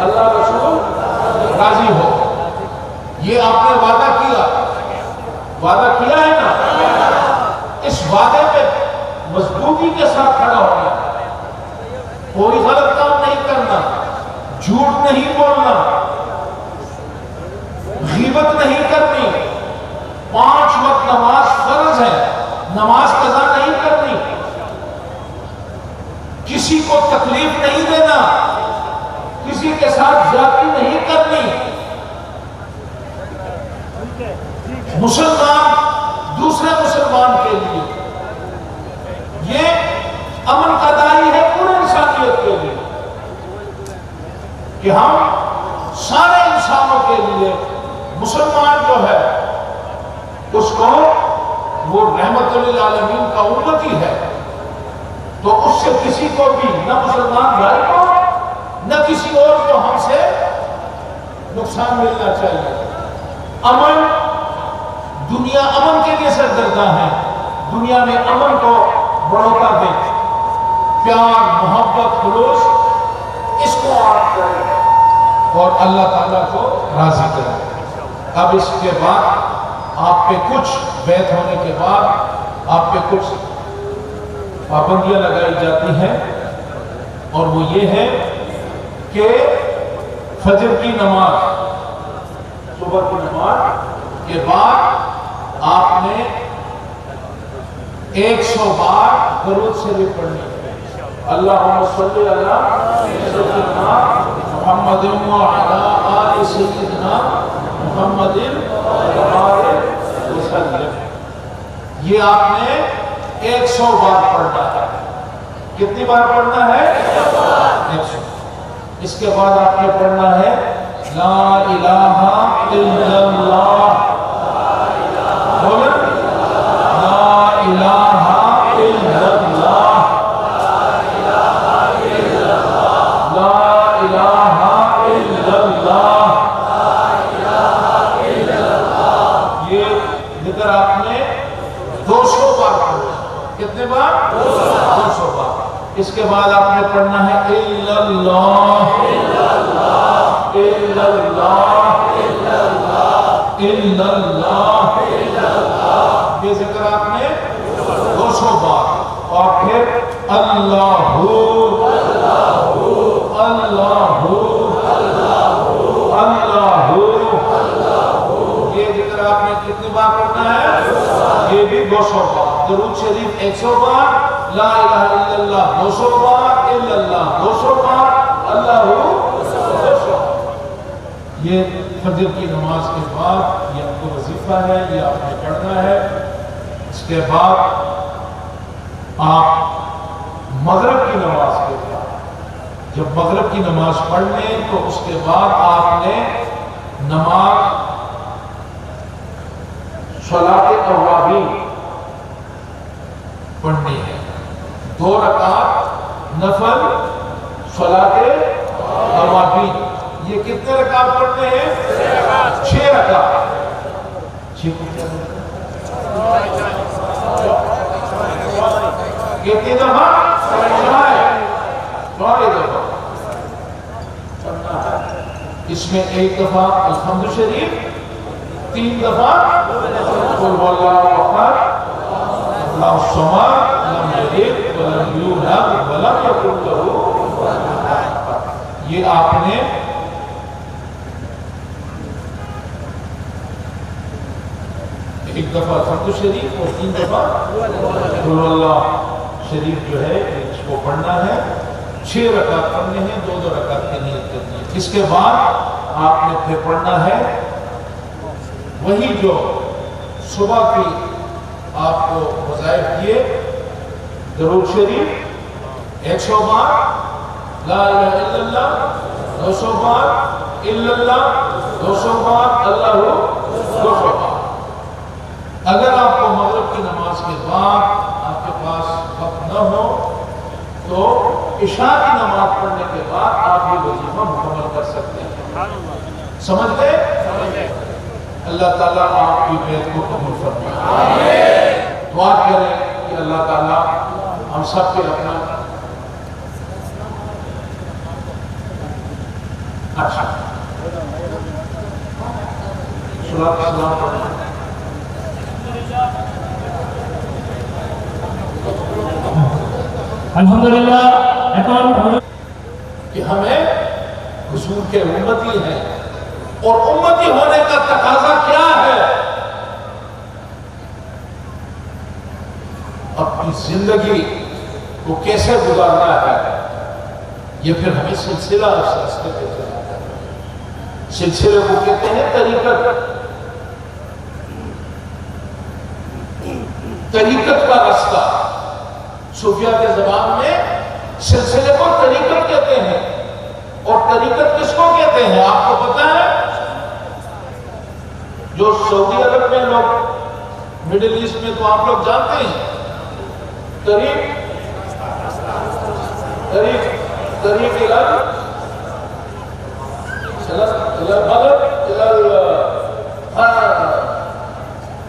Speaker 1: اللہ رسول راضی ہو، یہ آپ نے وعدہ کیا ہے نا، اس وعدے پہ مضبوطی کے ساتھ کھڑا ہونا، کوئی غلط کام نہیں کرنا، جھوٹ نہیں بولنا، غیبت نہیں کرنی، 5 وقت نماز فرض ہے، نماز قضا نہیں کرنی، کسی کو تکلیف نہیں دینا، کسی کے ساتھ زیادتی نہیں کرنی، مسلمان دوسرے مسلمان کے لیے یہ امن کا داعی ہے پورے انسانیت کے لیے کہ ہم سارے انسانوں کے لیے مسلمان جو ہے اس کو وہ رحمت للعالمین کا امتی ہے، تو اس سے کسی کو بھی نہ مسلمان بھائی کو نہ کسی اور کو ہم سے نقصان ملنا چاہیے۔ امن، دنیا امن کے لیے سرگرداں ہے، دنیا میں امن کو بڑھوتا دے، پیار، محبت، خلوص، اس کو آپ کریں اور اللہ تعالیٰ کو راضی کریں۔ اب اس کے بعد آپ پہ کچھ بیعت ہونے کے بعد آپ پہ کچھ پابندیاں لگائی جاتی ہیں، اور وہ یہ ہے کہ فجر کی نماز، صبح کی نماز کے بعد آپ نے 100 بار درود شریف پڑھنی ہے۔ اللہم صلی علی سیدنا محمد وعلی آل سیدنا محمد وسلم، یہ آپ نے 100 بار پڑھنا ہے۔ کتنی بار پڑھنا ہے؟ 100۔ اس کے بعد آپ نے پڑھنا ہے لا الہ الا اللہ، بولیں لا الہ الا اللہ، لا الہ الا اللہ، یہ ذکر آپ نے 200 بار پڑھنا ہے۔ کتنے بار؟ 200 بار۔ اس کے بعد آپ نے پڑھنا ہے الا اللہ، الا اللہ، الا اللہ، یہ ذکر آپ نے 200 بار، اور پھر اللہ، اللہ، اللہ، یہ ذکر آپ نے کتنی بار پڑھنا ہے؟ یہ بھی 200 بار۔ درود شریف 100 بار، لا الہ الا اللہ 200 بار، الا اللہ 200 بار، اللہ 200۔ یہ فجر کی نماز کے بعد یہ آپ کو وظیفہ ہے، یہ آپ نے پڑھنا ہے۔ اس کے بعد آپ مغرب کی نماز کے بعد، جب مغرب کی نماز پڑھ لیں تو اس کے بعد آپ نے نماز صلاۃ اوابین پڑھنی ہے، 2 رکعت نفل صلاۃ اوابین۔ یہ کتنے رکعت پڑھنے ہیں؟ 6 رکعت۔ 6 کتنی دفعہ؟ 4 دفعہ پڑھنا ہے۔ اس میں 1 دفعہ الحمد شریف، 3 دفعہ قل هو اللہ احد اللہ الصمد لم یلد ولم یولد ولم یکن لہ کفوا احد۔ یہ آپ نے ایک دفعہ الحمد شریف اور 3 دفعہ قل اللہ شریف جو ہے اس کو پڑھنا ہے۔ 6 رکعت پڑھنے ہیں، 2 رکعت کی نیت کرنی ہے۔ اس کے بعد آپ نے پھر پڑھنا ہے وہی جو صبح کی آپ کو وظائف دیے، درود شریف 100 بار، لا الہ الا اللہ 200 بار، الا اللہ 200 بار، اللہ 200 بار۔ اگر آپ کو مغرب کی نماز کے بعد آپ کے پاس وقت نہ ہو تو عشاء کی نماز پڑھنے کے بعد آپ یہ وظیفہ مکمل کر سکتے ہیں۔ سمجھ گئے؟ اللہ تعالیٰ آپ کی بیعت کو قبول فرمائے۔ دعا کریں کہ اللہ تعالیٰ ہم سب کے اپنا اچھا صلاۃ السلام پڑھیں۔
Speaker 2: الحمدللہ
Speaker 1: کہ ہمیں حضور کے امتی ہیں، اور امتی ہونے کا تقاضا کیا ہے؟ اپنی زندگی کو کیسے گزارنا ہے، یہ پھر ہمیں سلسلہ اس راستے پہ چلانا ہے۔ سلسلے کو کہتے ہیں طریقت، طریقت کا راستہ۔ صوفیہ کے زبان میں سلسلے کو طریقت کہتے ہیں، اور طریقت کس کو کہتے ہیں آپ کو پتا ہے؟ جو سعودی عرب میں لوگ، مڈل ایسٹ میں تو آپ لوگ جانتے ہیں، طریق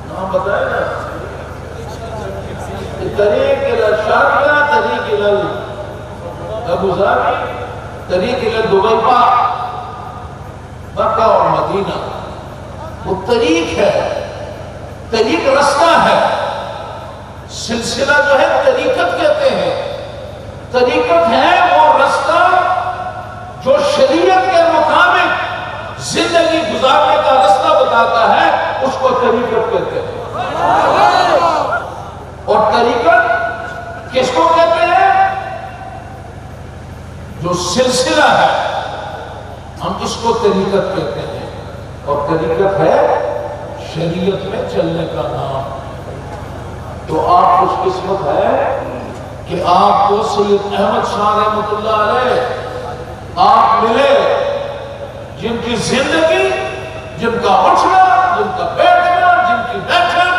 Speaker 1: نام بتائے نا، طریق الشارقہ، طریق ابوظہبی، طریق دبئی، مکہ اور مدینہ۔ وہ طریق ہے، طریق رستہ ہے۔ سلسلہ جو ہے طریقت کہتے ہیں۔ طریقت ہے وہ رستہ جو شریعت کے مطابق زندگی گزارنے کا رستہ بتاتا ہے، اس کو طریقت کہتے ہیں۔ اور طریقت کس کو کہتے ہیں؟ جو سلسلہ ہے، ہم اس کو طریقت کہتے ہیں۔ اور طریقت ہے شریعت میں چلنے کا نام۔ تو آپ خوش قسمت ہے کہ آپ کو سید احمد شاہ رحمۃ اللہ علیہ آپ ملے، جن کی زندگی، جن کا اٹھنا، جن کا بیٹھنا، جن کی بیٹھن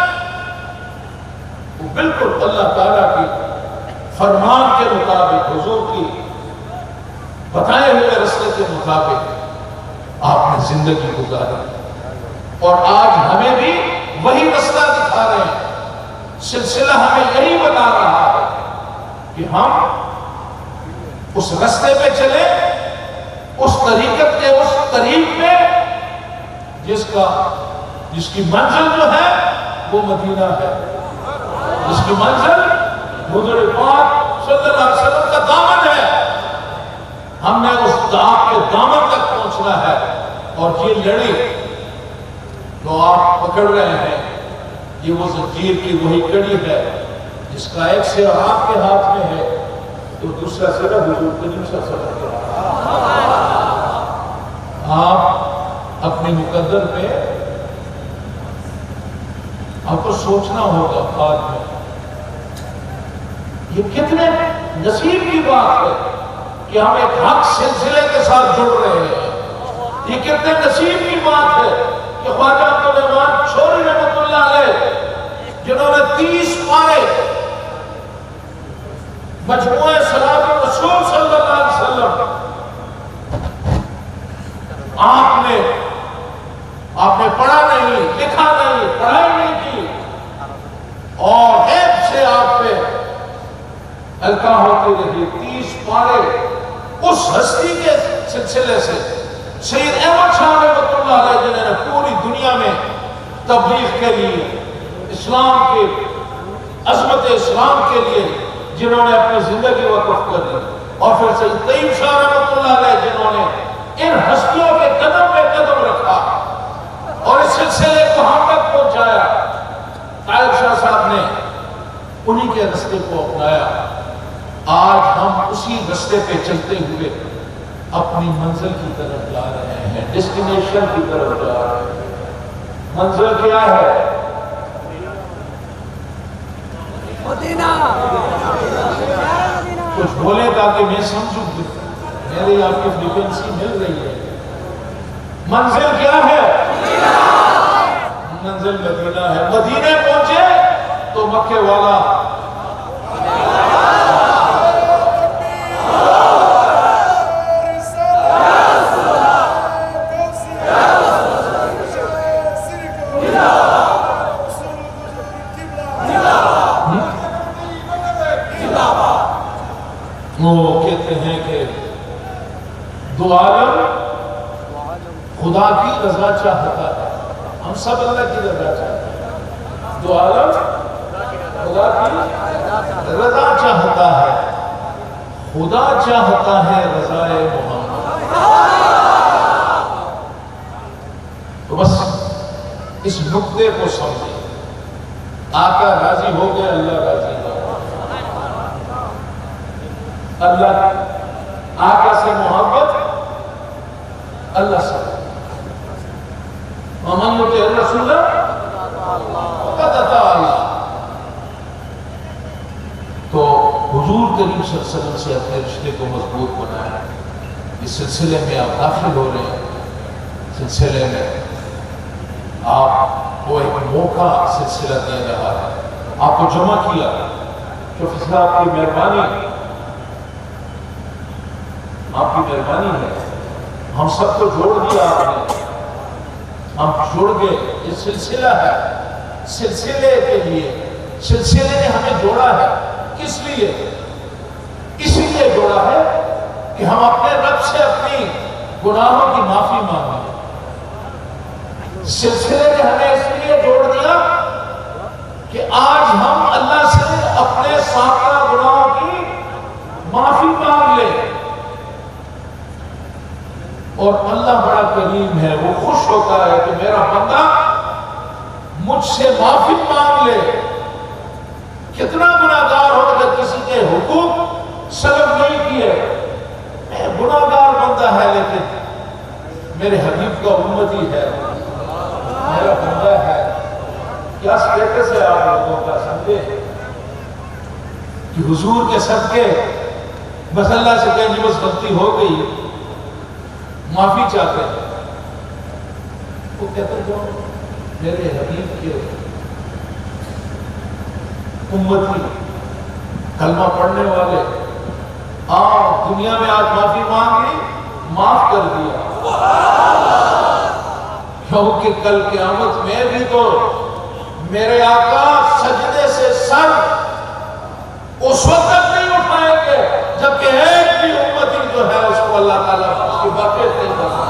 Speaker 1: وہ بالکل اللہ تعالیٰ کی فرمان کے مطابق، حضور کی بتائے ہوئے راستے کے مطابق آپ نے زندگی گزاری، اور آج ہمیں بھی وہی رستہ دکھا رہے ہیں۔ سلسلہ ہمیں یہی بتا رہا ہے کہ ہم اس رستے پہ چلیں، اس طریقت کے اس طریق پہ جس کی منزل جو ہے وہ مدینہ ہے، جس کی منزل حضور پاک صلی اللہ علیہ وسلم کا دامن ہے۔ ہم نے اس آپ کے دامن تک پہنچنا ہے، اور یہ لڑی جو آپ پکڑ رہے ہیں، یہ وہ زنجیر کی وہی کڑی ہے جس کا ایک سرا آپ کے ہاتھ میں ہے تو دوسرا سرا حضور کریم صلی اللہ علیہ وسلم کے ہاتھ۔ آپ اپنے مقدر پہ آپ کو سوچنا ہوگا آج میں، یہ کتنے نصیب کی بات ہے کہ ہم ایک حق سلسلے کے ساتھ جڑ رہے ہیں۔ یہ کتنے نصیب کی بات ہے کہ خواجہ عبدالرحمن چھوری رحمۃ اللہ علیہ، جنہوں نے 30 پارے مجموعہ صلاۃ الرسول صلی اللہ علیہ وسلم آپ نے پڑھا نہیں، لکھا نہیں، پڑھائی نہیں کی، اور ایک سے آپ پہ القاء ہوتی رہی 30 پارے اس ہستی کے سلسلے سے سید احمد شاہ رحمۃ اللہ علیہ، جنہوں نے پوری دنیا میں تبلیغ کے لیے، اسلام کے عظمت اسلام کے لیے جنہوں نے اپنی زندگی وقف کر دی، اور پھر سید طیب شاہ رحمۃ اللہ علیہ جنہوں نے ان ہستیوں کے قدم پہ قدم رکھا اور اس سلسلے کو ہم تک پہنچایا۔ طائب شاہ صاحب نے انہی کے رستے کو اپنایا۔ آج ہم اسی رستے پہ چلتے ہوئے اپنی منزل کی طرف جا رہے ہیں، ڈیسٹینیشن کی طرف جا رہے ہیں۔ منزل کیا ہے؟
Speaker 2: مدینہ۔
Speaker 1: کچھ بولے تاکہ میں سمجھوں، میری آپ کی فریکوینسی مل رہی ہے۔ منزل کیا ہے؟ منزل مدینہ ہے۔ مدینے پہنچے تو مکے والا وہ کہتے ہیں کہ دو عالم خدا کی رضا چاہتا ہے، ہم سب اللہ کی رضا چاہتے ہیں۔ دو عالم خدا کی رضا چاہتا ہے، خدا چاہتا ہے رضا محمد۔ تو بس اس نقطے کو سمجھیں، آقا راضی ہو گئے، اللہ راضی ہو گئے۔ اللہ آقا سے محبت، اللہ سے ومن یطع الرسول فقد اطاع اللہ۔ تو حضور کریم صلی اللہ علیہ وسلم سے اپنے رشتے کو مضبوط بنایا۔ اس سلسلے میں آپ داخل ہو رہے ہیں، سلسلے میں آپ کو ایک موقع سلسلہ دے رہا ہے، آپ کو جمع کیا۔ شفیع صاحب کی مہربانی، آپ کی مہربانی ہے، ہم سب کو جوڑ دیا آپ نے، ہم جڑ گئے۔ یہ سلسلہ ہے، سلسلے کے لیے، سلسلے نے ہمیں جوڑا ہے۔ کس لیے؟ اس لیے جوڑا ہے کہ ہم اپنے رب سے اپنی گناہوں کی معافی مانگیں۔ سلسلے نے ہمیں اس لیے جوڑ دیا کہ آج ہم اللہ سے اپنے سابقہ گناہوں کی معافی مانگ لیں، اور اللہ بڑا کریم ہے، وہ خوش ہوتا ہے کہ میرا بندہ مجھ سے معافی مانگ لے۔ کتنا گناہگار ہو کہ کسی کے حقوق سلب نہیں کیے، میں گناہگار بندہ ہے لیکن میرے حبیب کا امتی ہے، میرا بندہ ہے۔ کیا سٹیٹس ہے آپ لوگوں کا، سمجھے کہ حضور کے صدقے بس اللہ سے کہیں جی بس غلطی ہو گئی، معافی چاہتے ہیں۔ وہ کہتے ہیں جو میرے حبیب کے امتی کلمہ پڑھنے والے، آپ دنیا میں آج معافی مانگ لی، معاف کر دیا، کیونکہ کل قیامت میں بھی تو میرے آقا سجدے سے سر اس وقت نہیں اٹھائیں گے جبکہ ایک بھی امتی جو ہے اس کو اللہ تعالیٰ اس کی برکت نہیں کرتا۔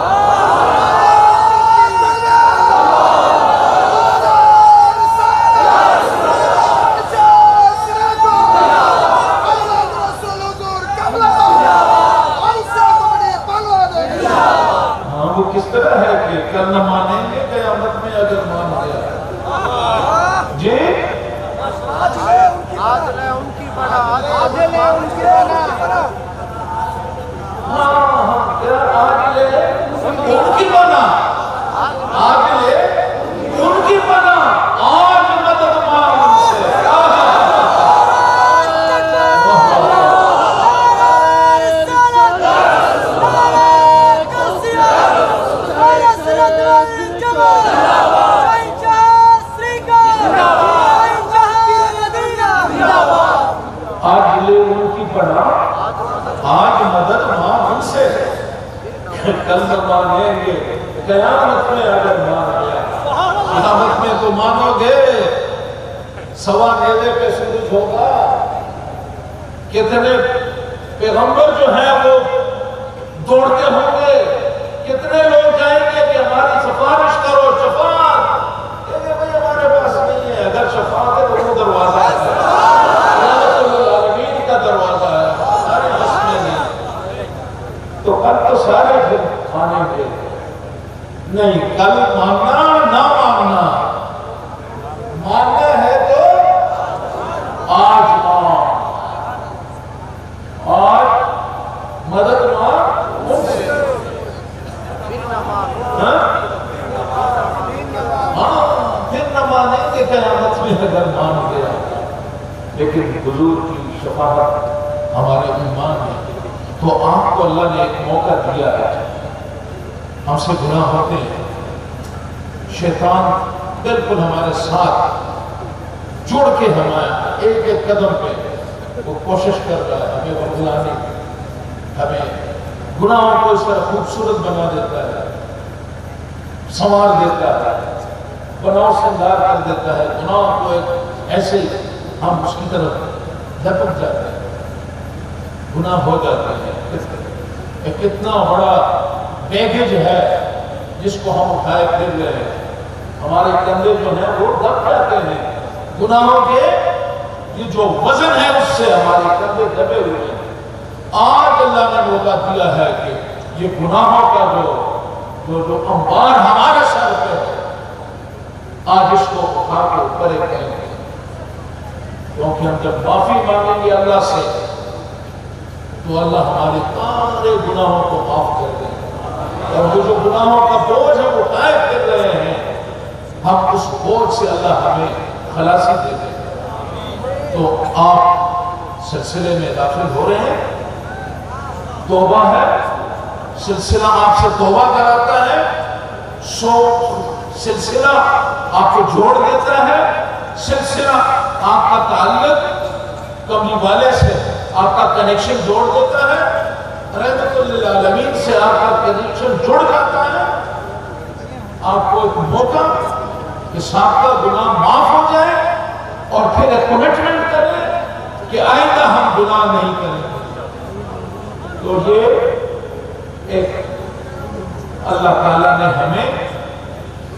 Speaker 1: ہاں وہ کس طرح ہے کہ کل نہ مانیں گے قیامت میں اگر مان گیا جی
Speaker 2: آج لے ان کی بنا، آج لے ان کی بنا،
Speaker 1: آج لے ان کی بنا، آج لے ان کی بنا، آج مدد مانگ ان سے۔ آج لے ان کی بنا، آج مدد مانگ ان سے، کل نہ مانیں گے قیامت میں اگر مان گیا۔ قیامت میں تو مانو گے، سوا نیزے پہ سورج ہوگا، کتنے پیغمبر جو ہیں وہ دوڑتے ہوں گے، کتنے لوگ جائیں گے کہ ہماری سفارش کرو، شفاعت، کہیں گے بھئی ہمارے پاس نہیں ہے، اگر شفاعت ہے تو وہ دروازہ ہے، العالمین کا دروازہ ہے، ہمارے بس میں نہیں۔ تو کل تو سارے پھر کھانے گے، نہیں کل مانگنا نہ مانگنا، ماننا ہے تو آج مانگ، آج مدد مانگ ان سے۔ آدمی اگر مان گیا، لیکن حضور کی شفاعت ہمارے ایمان میں، تو آپ کو اللہ نے ایک موقع دیا ہے۔ ہم سے گناہ ہوتے ہیں، شیطان بالکل ہمارے ساتھ جڑ کے ہمیں ایک ایک قدم پہ وہ کوشش کر رہا ہے ہمیں بدلانے کی، ہمیں گناہوں کو اس طرح خوبصورت بنا دیتا ہے، سنوار دیتا ہے، گناہوں سے دار کر دیتا ہے، گناہوں کو ایک ایسے ہم اس کی طرف لپک جاتے ہیں، گناہ ہو جاتے ہیں۔ ایک کتنا بڑا بیگیج ہے جس کو ہم اٹھائے پھر رہے ہیں، ہمارے کندھے جو ہیں وہ دب جاتے ہیں گناہوں کے، یہ جو وزن ہے اس سے ہمارے کندھے دبے ہوئے ہیں۔ آج اللہ نے موقع دیا ہے کہ یہ گناہوں کا جو انبار ہمارے سر پہ ہے، آج اس کو اٹھا کے اوپر کریں گے، کیونکہ ہم جب معافی مانگیں گے اللہ سے تو اللہ ہمارے سارے گناہوں کو معاف کر دیں گے، اور وہ جو گناہوں کا بوجھ ہم اٹھائے پھر رہے ہیں، ہم اس بوجھ سے اللہ ہمیں خلاصی دے دیں گے۔ تو آپ سلسلے میں داخل ہو رہے ہیں، توبہ ہے، سلسلہ آپ سے توبہ کراتا ہے، سلسلہ آپ کو جوڑ دیتا ہے، سلسلہ آپ کا تعلق کملی والے سے آپ کا کنیکشن جوڑ دیتا ہے، رحمت للعالمین سے آپ کا کنیکشن جڑ جاتا ہے۔ آپ کو ایک موقع کہ سابقہ گناہ معاف ہو جائے اور پھر ایک کمٹمنٹ کریں کہ آئندہ ہم گناہ نہیں کریں گے۔ تو یہ ایک اللہ تعالیٰ نے ہمیں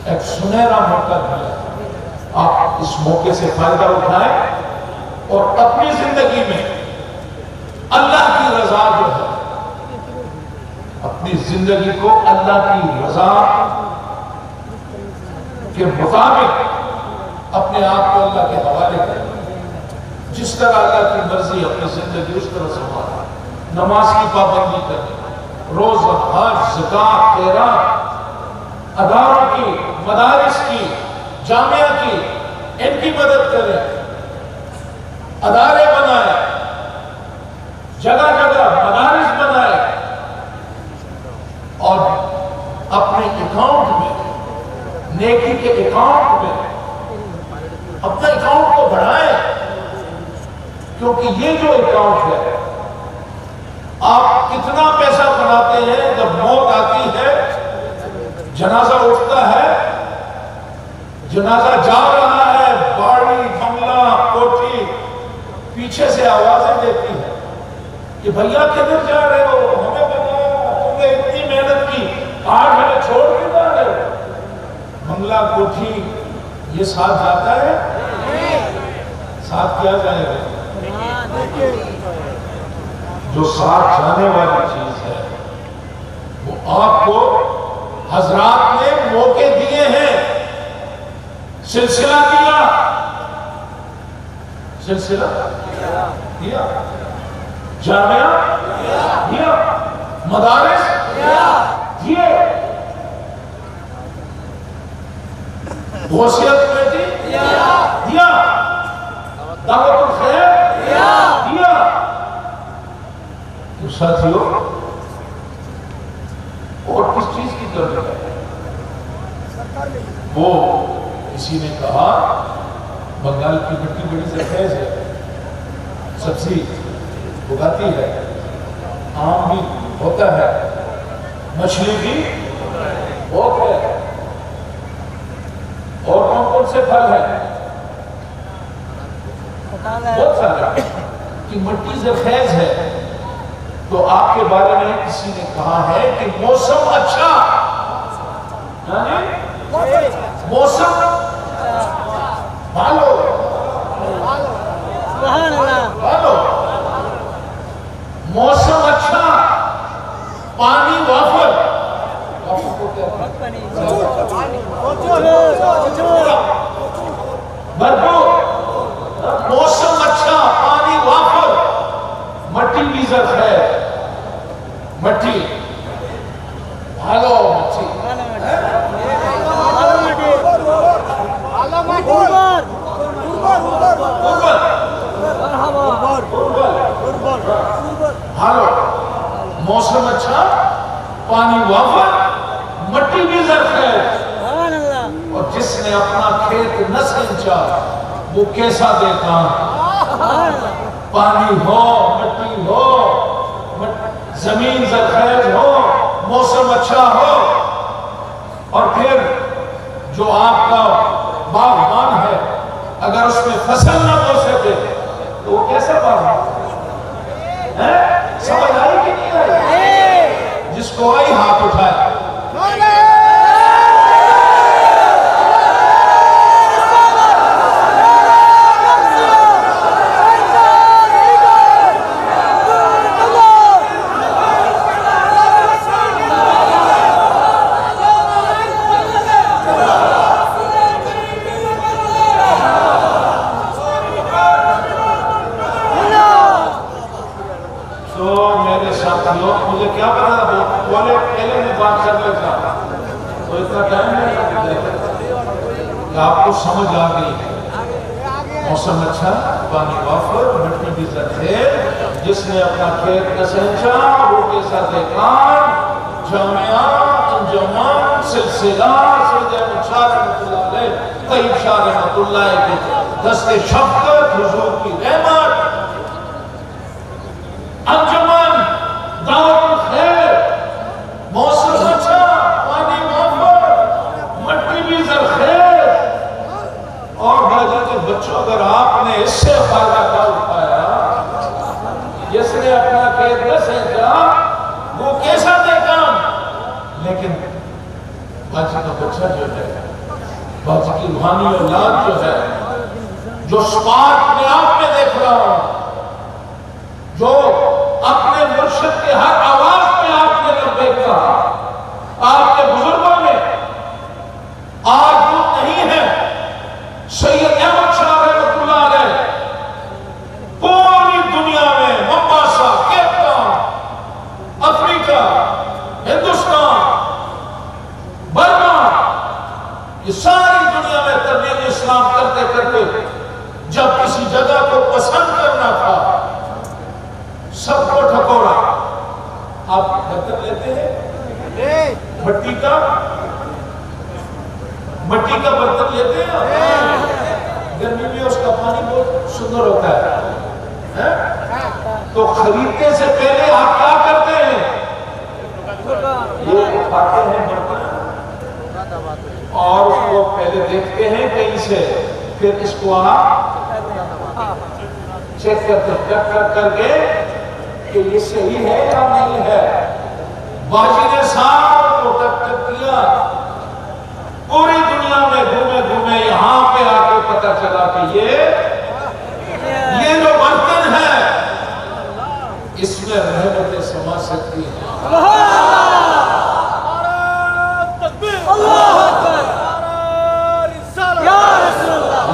Speaker 1: ایک سنہرا موقع دیا، آپ اس موقع سے فائدہ اٹھائیں اور اپنی زندگی میں اللہ کی رضا جو ہے، اپنی زندگی کو اللہ کی رضا کے مطابق اپنے آپ کو اللہ کے حوالے کریں، جس طرح اللہ کی مرضی اپنی زندگی اس طرح سنبھالیں، نماز کی پابندی کریں، روزہ، حج، زکوٰۃ، خیرات، اداروں کی، مدارس کی، جامعہ کی، ان کی مدد کریں، ادارے بنائیں، جگہ جگہ مدارس بنائیں، اور اپنے اکاؤنٹ میں، نیکی کے اکاؤنٹ میں اپنے اکاؤنٹ کو بڑھائیں، کیونکہ یہ جو اکاؤنٹ ہے، آپ کتنا پیسہ بناتے ہیں، جب موت آتی ہے، جنازہ اٹھتا ہے، جنازہ جا رہا ہے، باڑی، بنگلہ، کوٹھی پیچھے سے آوازیں دیتی ہے کہ بھیا کدھر جا رہے ہو، ہمیں بتایا، تم نے اتنی محنت کی، آج ہمیں چھوڑ کے جا رہے ہو۔ بنگلہ، کوٹھی، یہ ساتھ جاتا ہے؟ ساتھ کیا جائے گا؟ جو ساتھ جانے والی چیز ہے وہ آپ کو حضرات نے موقع دیے ہیں، سلسلہ دیا، سلسلہ دیا، جامعہ دیا، مدارس دیے، غوثیت کمیٹی دیا، دعوت الخیر دیا۔ تو ساتھیوں، اور کس چیز کی ضرورت ہے؟ وہ کسی نے کہا بنگال کی مٹی بڑی زرخیز ہے، سبزی اگاتی ہے، آم بھی ہوتا ہے، مچھلی بھی بہت ہے، اور کون کون سے پھل ہیں؟ بہت سارے، کہ مٹی زرخیز ہے۔ تو آپ کے بارے میں کسی نے کہا ہے کہ موسم اچھا، موسم بھالو، موسم اچھا، پانی وافر، بھرپور، موسم اچھا، پانی وافر، مٹی بھی زرخیز، مٹی بھالو، مٹی حالو موسم اچھا، پانی وافر، مٹی بھی زرخیز، اور جس نے اپنا کھیت نہ سینچا وہ کیسا دیکھا؟ پانی ہو، مٹی ہو، زمین زرخیز ہو، موسم اچھا ہو، اور پھر جو آپ کا باغبان ہے اگر اس میں فصل نہ بو سکے تو وہ کیسا باغبان ہے؟ سمجھ آئی کہ نہیں آئی؟ جس کو آئی ہاتھ اٹھائے۔ مجھے کیا پتا بولے پہلے میں بات کر لیتا تو اتنا ٹائم نہیں لگتا کہ آپ کو سمجھ آ گئی ہے۔ موسم اچھا، پانی وافر، مٹی بھی زرخیز، جس نے اپنا کھیت نہ سینچا وہ کیسا دیکھان۔ جامعہ انجمن سلسلہ سید احمد شاہ رحمۃ اللہ علیہ، طیب شاہ رحمۃ اللہ کے دست شفقت، حضور کی رحمت، انجمن دعوت الخیر، موسم اچھا، پانی وافر، مٹی بھی زرخیز۔ اور بھائی کے بچوں اگر آپ نے اس سے فائدہ کا اٹھایا، جس نے اپنا کھیت نہ سینچا وہ کیسا دیکھا؟ لیکن باجی کا بچہ جو ہے، باجی کی روحانی اولاد جو ہے، جو سپارک میں آپ میں دیکھ رہا ہوں، جو اپنے مرشد کے ہر آواز میں آپ نے لبیک کہا، آپ کے بزرگوں نے آج وہ نہیں ہے۔ سید احمد شاہ رحمۃ اللہ علیہ پوری دنیا میں ممباسا، کیپ ٹاؤن، افریقہ، ہندوستان، برما، یہ ساری دنیا میں تبلیغ اسلام کرتے کرتے جب کسی جگہ کو پسند کرنا تھا سب کو ٹھکورا۔ آپ برتن لیتے ہیں مٹی کا برتن لیتے ہیں، گرمی میں اس کا پانی بہت سندر ہوتا ہے، تو خریدنے سے پہلے آپ کیا کرتے ہیں؟ یہ اٹھاتے ہیں برتن اور اس کو پہلے دیکھتے ہیں کہیں سے، پھر اس کو آپ چیک کرتے ہیں کر کے کہ یہ صحیح ہے یا نہیں ہے۔ باجی نے سارا کو ٹک کیا، پوری دنیا میں گھومے یہاں پہ آ کے پتا چلا کہ یہ جو برتن ہے اس میں رحمتیں سما سکتی ہیں۔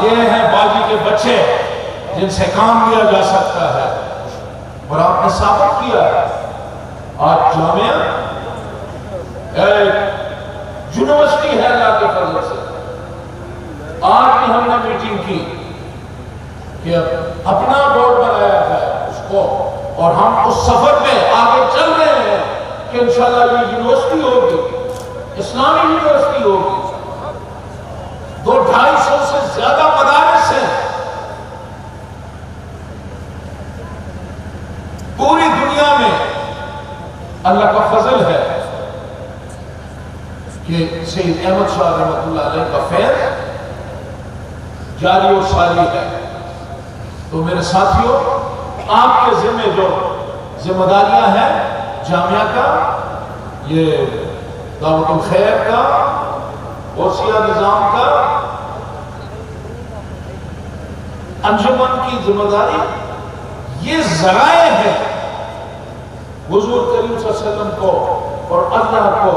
Speaker 1: یہ ہیں باجی کے بچے جن سے کام لیا جا سکتا ہے، اور آپ نے ثابت کیا آج جامعہ ایک یونیورسٹی ہے اللہ کے فضل سے۔ آج بھی ہم نے میٹنگ کی کہ اپنا بورڈ بنایا ہے اس کو، اور ہم اس سفر میں آگے چل رہے ہیں کہ انشاءاللہ یہ یونیورسٹی ہوگی، اسلامی یونیورسٹی ہوگی۔ 200-250 سے زیادہ مدارس ہیں پوری دنیا میں۔ اللہ کا فضل ہے کہ سید احمد شاہ رحمۃ اللہ علیہ کا فیض جاری و ساری ہے۔ تو میرے ساتھیوں، آپ کے ذمہ جو ذمہ داریاں ہیں جامعہ کا، یہ دعوت الخیر کا، غوثیہ نظام کا، انجمن کی ذمہ داری، یہ ذرائع ہے حضور کریم صلی اللہ علیہ وسلم کو اور اللہ کو،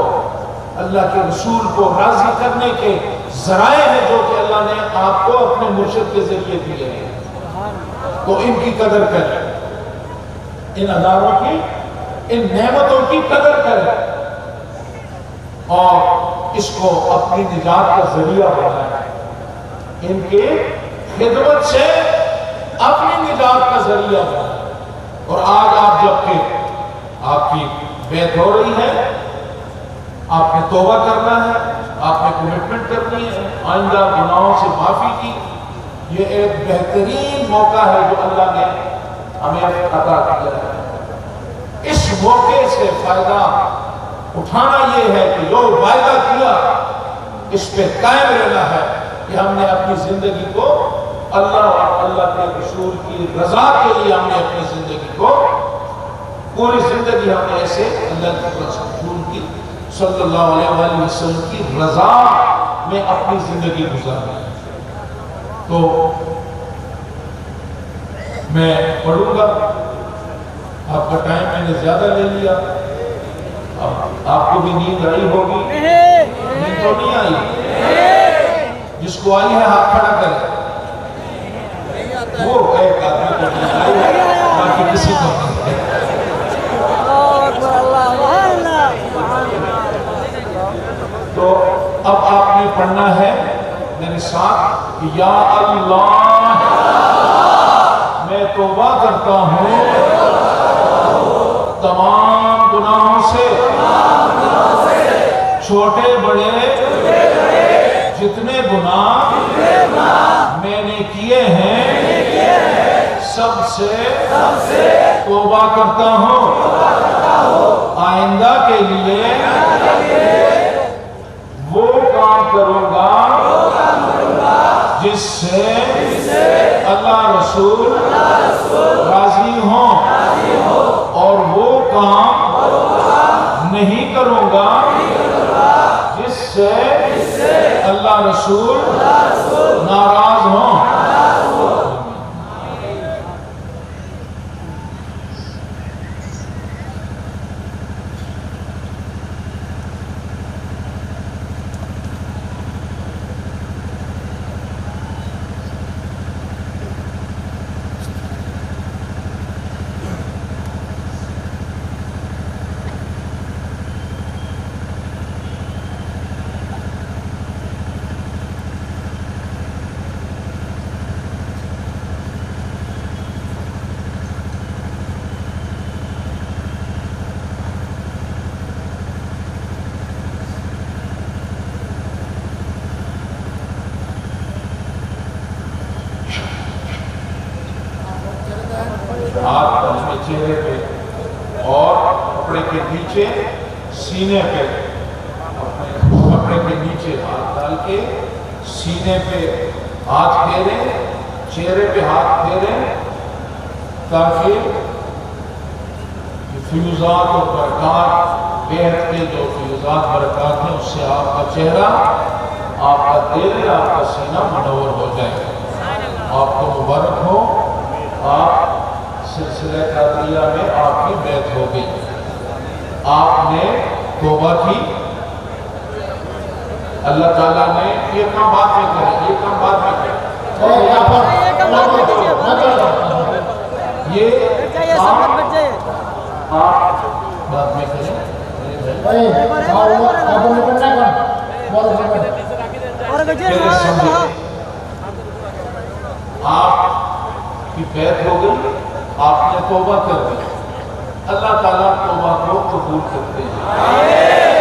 Speaker 1: اللہ کے رسول کو راضی کرنے کے ذرائع ہیں جو کہ اللہ نے آپ کو اپنے مرشد کے ذریعے دیے ہیں۔ تو ان کی قدر کریں، ان اداروں کی، ان نعمتوں کی قدر کریں، اور اس کو اپنی نجات کا ذریعہ بنائیں، ان کی خدمت سے اپنی نجات کا ذریعہ بنائیں۔ اور آج آپ جب کہ آپ کی بیعت ہو رہی ہے، آپ نے توبہ کرنا ہے، آپ نے کمٹمنٹ کرنی ہے، آئندہ گناہوں سے معافی کی. یہ ایک بہترین موقع ہے جو اللہ نے ہمیں عطا کیا ہے. اس موقع سے فائدہ اٹھانا یہ ہے کہ جو وعدہ کیا اس پہ قائم رہنا ہے کہ ہم نے اپنی زندگی کو اللہ اور اللہ کے رسول کی رضا کے لیے ہم نے اپنی زندگی کو پوری زندگی ہم نے ایسے اللہ کے رسول کی صلی اللہ علیہ وآلہ وسلم کی رضا میں اپنی زندگی گزارنی ہے. تو میں پڑھوں گا، آپ کا ٹائم میں نے زیادہ لے لیا، آپ کو بھی نیند آئی ہوگی. نیند تو نہیں آئی؟ جس کو آئی ہے ہاتھ کھڑا کرے. وہ ایک آدمی کو نیند آئی ہے، باقی کسی کو نہیں. تو اب آپ نے پڑھنا ہے میرے ساتھ، یا اللہ میں توبہ کرتا ہوں تمام گناہوں سے، چھوٹے بڑے جتنے گناہ میں نے کیے ہیں سب سے توبہ کرتا ہوں. آئندہ کے لیے وہ کام کروں گا جس سے اللہ رسول راضی ہوں، اور وہ کام نہیں کروں گا جس سے اللہ رسول ناراض ہوں. ہاتھ اپنے چہرے پہ اور کپڑے کے نیچے سینے پہ، اپنے کپڑے کے نیچے ہاتھ ڈال کے سینے پہ ہاتھ پھیریں، چہرے پہ ہاتھ پھیریں، تاکہ فیوزات اور برکات، بیعت کے جو فیوزات برکات ہیں اس سے آپ کا چہرہ، آپ کا دل، آپ کا سینہ منور ہو جائے. آپ کو مبارک ہو، آپ سلسلہ قادریہ میں آپ کی بیعت ہو گئی، آپ نے توبہ کی. اللہ تعالیٰ نے یہ کام بعد میں کرے، یہ کام بعد میں کرے، یہ کام آپ بعد میں کریں. آپ کی بیعت ہو گئی، آپ نے توبہ کر دی. اللہ تعالیٰ توبہ کو قبول کرتے ہیں.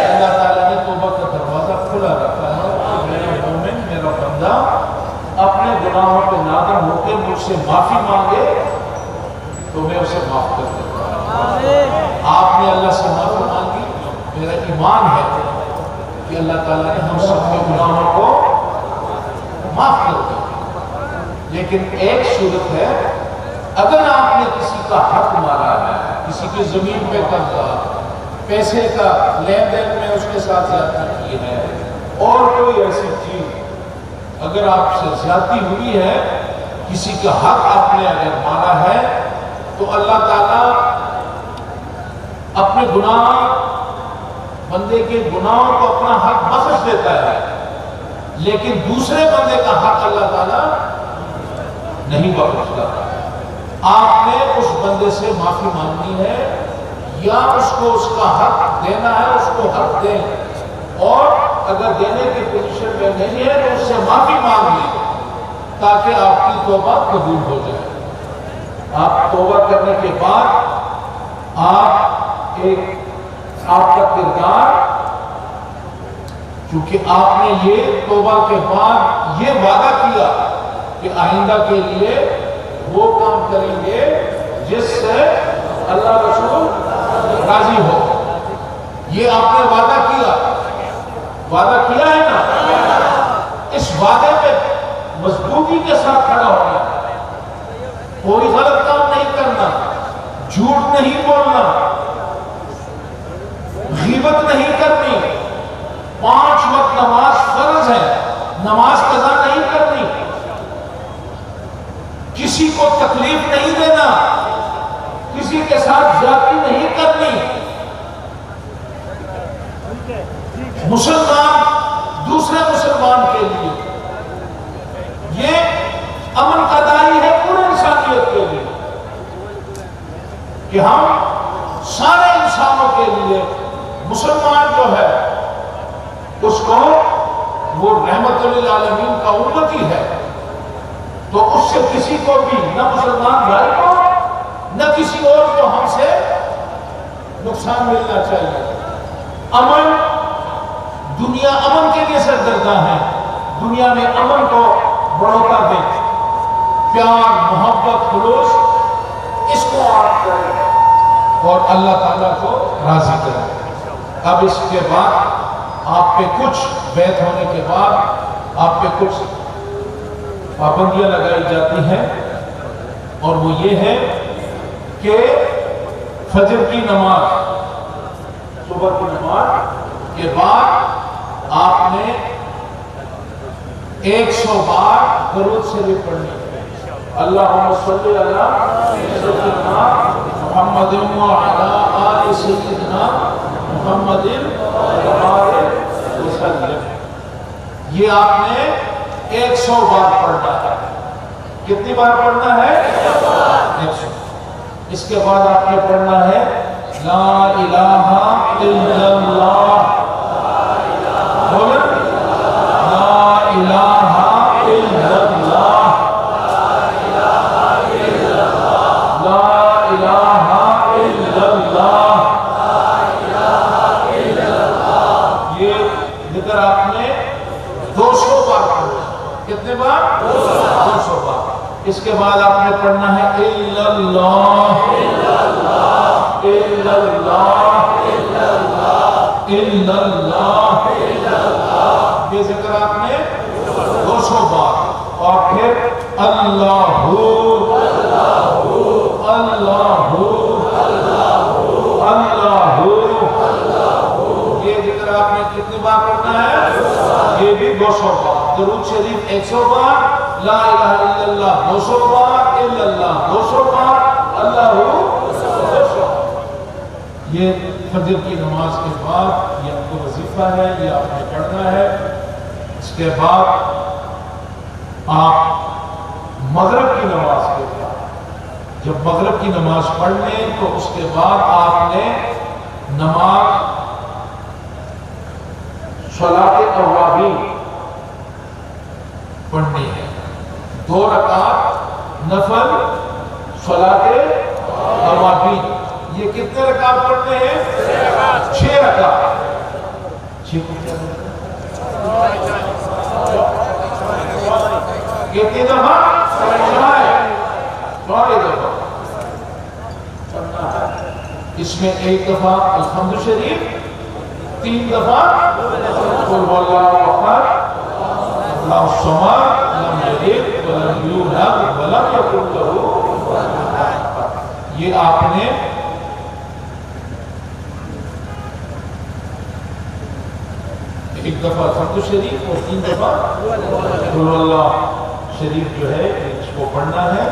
Speaker 1: اللہ تعالیٰ نے توبہ کا دروازہ کھلا رکھا ہے کہ میرا مومن، میرا بندہ اپنے گناہوں پہ نادم ہو کے مجھ سے معافی مانگے تو میں اسے معاف کر دیتا ہوں. آپ نے اللہ سے معافی مانگی، میرا ایمان ہے کہ اللہ تعالیٰ نے ہم سب کے گناہوں کو معاف کر دیا. لیکن ایک صورت ہے، اگر آپ نے کسی کا حق مارا ہے، کسی کی زمین پہ قبضہ، پیسے کا لین دین میں اس کے ساتھ زیادتی کی ہے، اور کوئی ایسی چیز اگر آپ سے زیادتی ہوئی ہے، کسی کا حق آپ نے اگر مارا ہے، تو اللہ تعالیٰ اپنے گناہ، بندے کے گناہوں کو اپنا حق بخش دیتا ہے، لیکن دوسرے بندے کا حق اللہ تعالیٰ نہیں بخشتا. آپ نے اس بندے سے معافی مانگنی ہے، یا اس کو اس کا حق دینا ہے، اس کو حق دیں، اور اگر دینے کی پوزیشن میں نہیں ہے تو اس سے معافی مانگ لیں تاکہ آپ کی توبہ قبول ہو جائے. آپ توبہ کرنے کے بعد آپ ایک آپ کا کردار، چونکہ آپ نے یہ توبہ کے بعد یہ وعدہ کیا کہ آئندہ کے لیے وہ کام کریں گے جس سے اللہ رسول راضی ہو. یہ آپ نے وعدہ کیا ہے نا، اس وعدے پہ مضبوطی کے ساتھ کھڑا ہونا، کوئی غلط کام نہیں کرنا، جھوٹ نہیں بولنا، غیبت نہیں کرنی، 5 وقت نماز فرض ہے، نماز قضا نہیں کرنی، کسی کو تکلیف نہیں دینا، کسی کے ساتھ زیادتی نہیں کرنی. مسلمان دوسرے مسلمان کے لیے یہ امن کا داعی ہے پورے انسانیت کے لیے کہ ہم سارے انسانوں کے لیے مسلمان جو ہے اس کو وہ رحمت للعالمین کا امتی ہے، تو اس سے کسی کو بھی نہ مسلمان بھائی کو نہ کسی اور کو ہم سے نقصان ملنا چاہیے. امن، دنیا امن کے لیے سرگرداں ہے، دنیا میں امن کو بڑھوتا دیں، پیار، محبت، خلوص اس کو آپ کریں اور اللہ تعالیٰ کو راضی کریں. اب اس کے بعد آپ پہ کچھ بیعت ہونے کے بعد آپ پہ کچھ پابندیاں لگائی جاتی ہیں، اور وہ یہ ہے کہ فجر کی نماز، صبح کی نماز کے بعد آپ نے 100 بار درود شریف پڑھنی ہے. اللہم صلی علی سیدنا محمد وعلی آل سیدنا محمد وسلم. یہ آپ نے 100 بار پڑھنا ہے. کتنی بار پڑھنا ہے؟ 100. اس کے بعد آپ نے پڑھنا ہے لا الہ الا اللہ. بولیں لا الہ الا اللہ، لا الہ الا اللہ. یہ ذکر آپ نے 200 بار پڑھنا. کتنے بار؟ 200 بار. اس کے بعد آپ نے پڑھنا ہے الا اللہ، الا اللہ، الا اللہ، الا اللہ. یہ ذکر آپ نے 200 بار. اور پھر اللہ، اللہ، اللہ، یہ ذکر آپ نے کتنی بار پڑھنا ہے؟ یہ بھی 200 بار. درود شریف 100 بار، لا الہ الا اللہ 200 بار، الا اللہ 200 بار، اللہ 200. یہ فجر کی نماز کے بعد یہ آپ کو وظیفہ ہے، یہ آپ نے پڑھنا ہے. اس کے بعد آپ مغرب کی نماز کے بعد جب مغرب کی نماز پڑھ لیں تو اس کے بعد آپ نے نماز صلاۃ اوابین پڑھنی ہے. 2 رکعت نفل صلاۃ اوابین. یہ کتنے رکعت پڑھنے ہیں؟ 6 رکعت. 6 کتنی دفعہ؟ 4 دفعہ. اس میں 1 دفعہ الحمد شریف، 3 دفعہ قل هو اللہ احد اللہ الصمد لم یلد ولم یولد ولم یکن لہ کفوا احد. یہ آپ نے ایک دفعہ الحمد شریف اور 3 دفعہ قل هو اللہ شریف جو ہے اس کو پڑھنا ہے.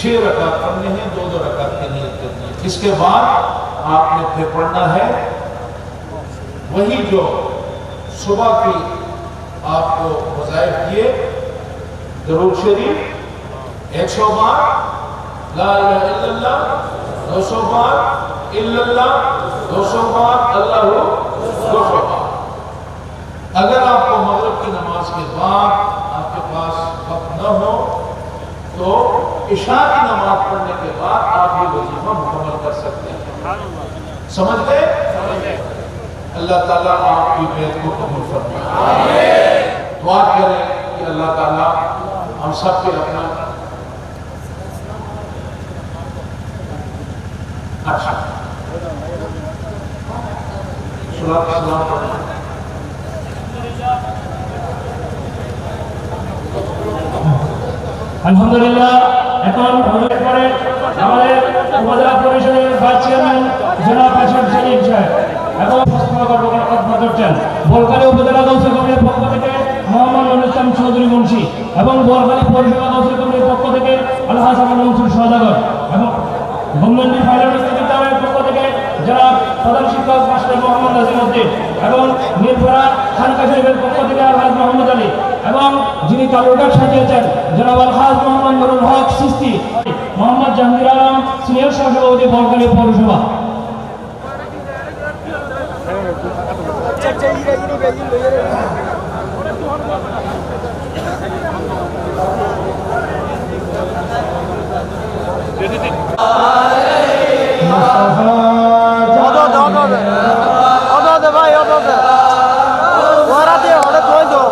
Speaker 1: 6 رکعت پڑھنے ہیں، 2 رکعت کی نیت کرنی ہے. اس کے بعد آپ نے پھر پڑھنا ہے وہی جو صبح کی آپ کو وظائف کیے، درود شریف 100 بار، لا الہ الا اللہ 200 بار، الا اللہ 200 بار، اللہ 200 بار. اگر آپ کو مغرب کی نماز کے بعد آپ کے پاس وقت نہ ہو تو عشاء کی نماز پڑھنے کے بعد آپ یہ وظیفہ مکمل کر سکتے ہیں. سمجھ گئے؟ اللہ تعالیٰ آپ کی بیعت کو قبول فرمائے. دعا کریں کہ اللہ تعالیٰ ہم سب کے اپنا اچھا صلاۃ السلام پڑھیں.
Speaker 3: আলহামদুলিল্লাহ এখন অনুরোধ করে আমাদের উপজেলা পরিষদের ভাইস চেয়ারম্যান জনাব আশরাফ সেলিম সাহেব এবং বক্তব্য করছেন বোয়ালখালী উপজেলা কাউন্সিল কমিটির পক্ষ থেকে মোহাম্মদ নুরুল ইসলাম চৌধুরী মুন্সি এবং বোয়ালখালী পৌরসভা কাউন্সিল কমিটির পক্ষ থেকে আলহাজ আবুল মনসুর সওদাগর এবং গভর্নমেন্ট ফাইনাল বিশ্ববিদ্যালয়ের পক্ষ থেকে জনাব প্রধান শিক্ষক মাস্টার মোহাম্মদ নাজিমউদ্দিন এবং মিরপুরা খানকা শরীফের পক্ষ থেকে আলহাজ মোহাম্মদ আলী এবং যিনি কালুরঘাট সাজিয়েছেন জনাব আলহাজ মোহাম্মদ নুরুল হক সিস্তি মোহাম্মদ জাহাঙ্গীর আলম সিনিয়র সহসভাপতি বোয়ালখালী পৌরসভা.
Speaker 2: ভাই ওরা দিয়ে ওরা কই দো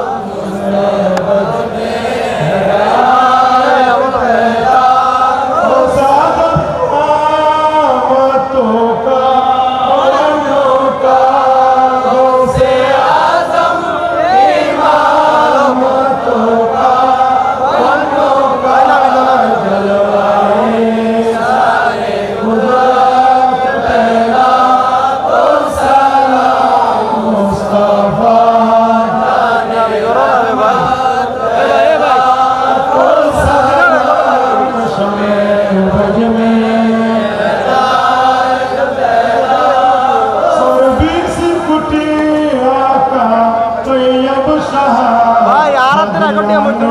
Speaker 2: ভাই আর একটা রেকর্ড দিয়ে মধ্যে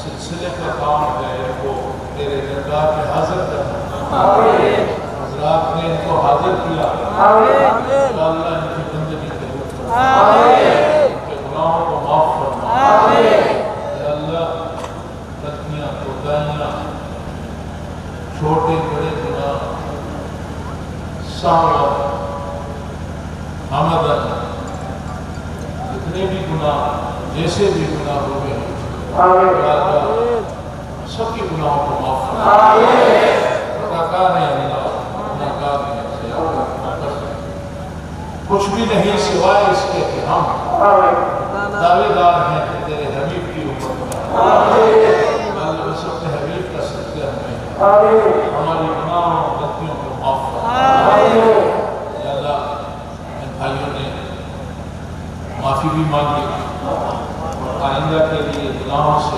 Speaker 1: سلسلے کا کام ہے وہ تیرے درگاہ میں حاضر کرنا. حضرات نے ان کو حاضر کیا. اللہ ان کی زندگی قبول فرما. ان کے گناہوں کو معاف فرما. یا اللہ غلطیاں کوتاہیاں چھوٹے بڑے گناہ سہوا حمدن جتنے بھی گناہ جیسے بھی گناہ ہوئے سب کے گناہوں کو معاف فرما. گناہگار ہیں اللہ, گناہگار ہیں. کچھ بھی نہیں سوائے اس کے کہ ہم دعوے دار ہیں کہ تیرے حبیب کی امت کا. اللہ بس اپنے حبیب کا صدقہ ہمیں ہماری گناہوں اور غلطیوں کو معاف فرما. یا اللہ ان بھائیوں نے معافی بھی مانگی اور آئندہ کے لیے گناہوں سے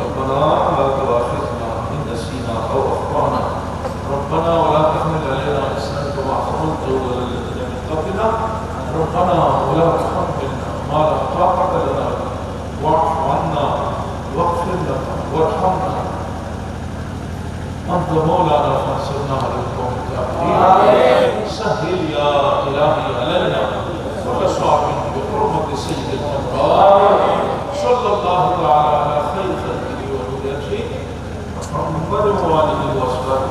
Speaker 1: ربنا لا تؤاخذنا إن نسينا أو أخطأنا ربنا ولا تحمل علينا إصرا كما حملته على الذين من قبلنا ربنا ولا تحملنا ما لا طاقة لنا واعف عنا واغفر لنا وارحمنا أنت مولانا فانصرنا على القوم الكافرين سهل يا إلهي علينا واشفع منك بحرمة سيد الأبرار صلى الله تعالى على خير خلقه وهديه محمد وآله وصحبه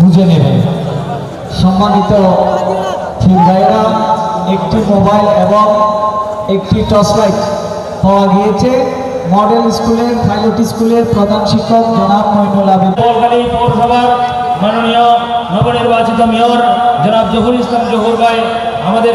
Speaker 4: বুঝে নেবেন। সম্মানিত ঠিক ভাইরা একটি মোবাইল এবং একটি টর্চ লাইট পাওয়া গিয়েছে মডেল স্কুলের পাইলট স্কুলের প্রধান শিক্ষক জনাব মইনুল আবেদ
Speaker 3: বলখালী পৌরসভার মাননীয় নবনির্বাচিত মেয়র জনাব জহুর ইসলাম জহুর ভাই আমাদের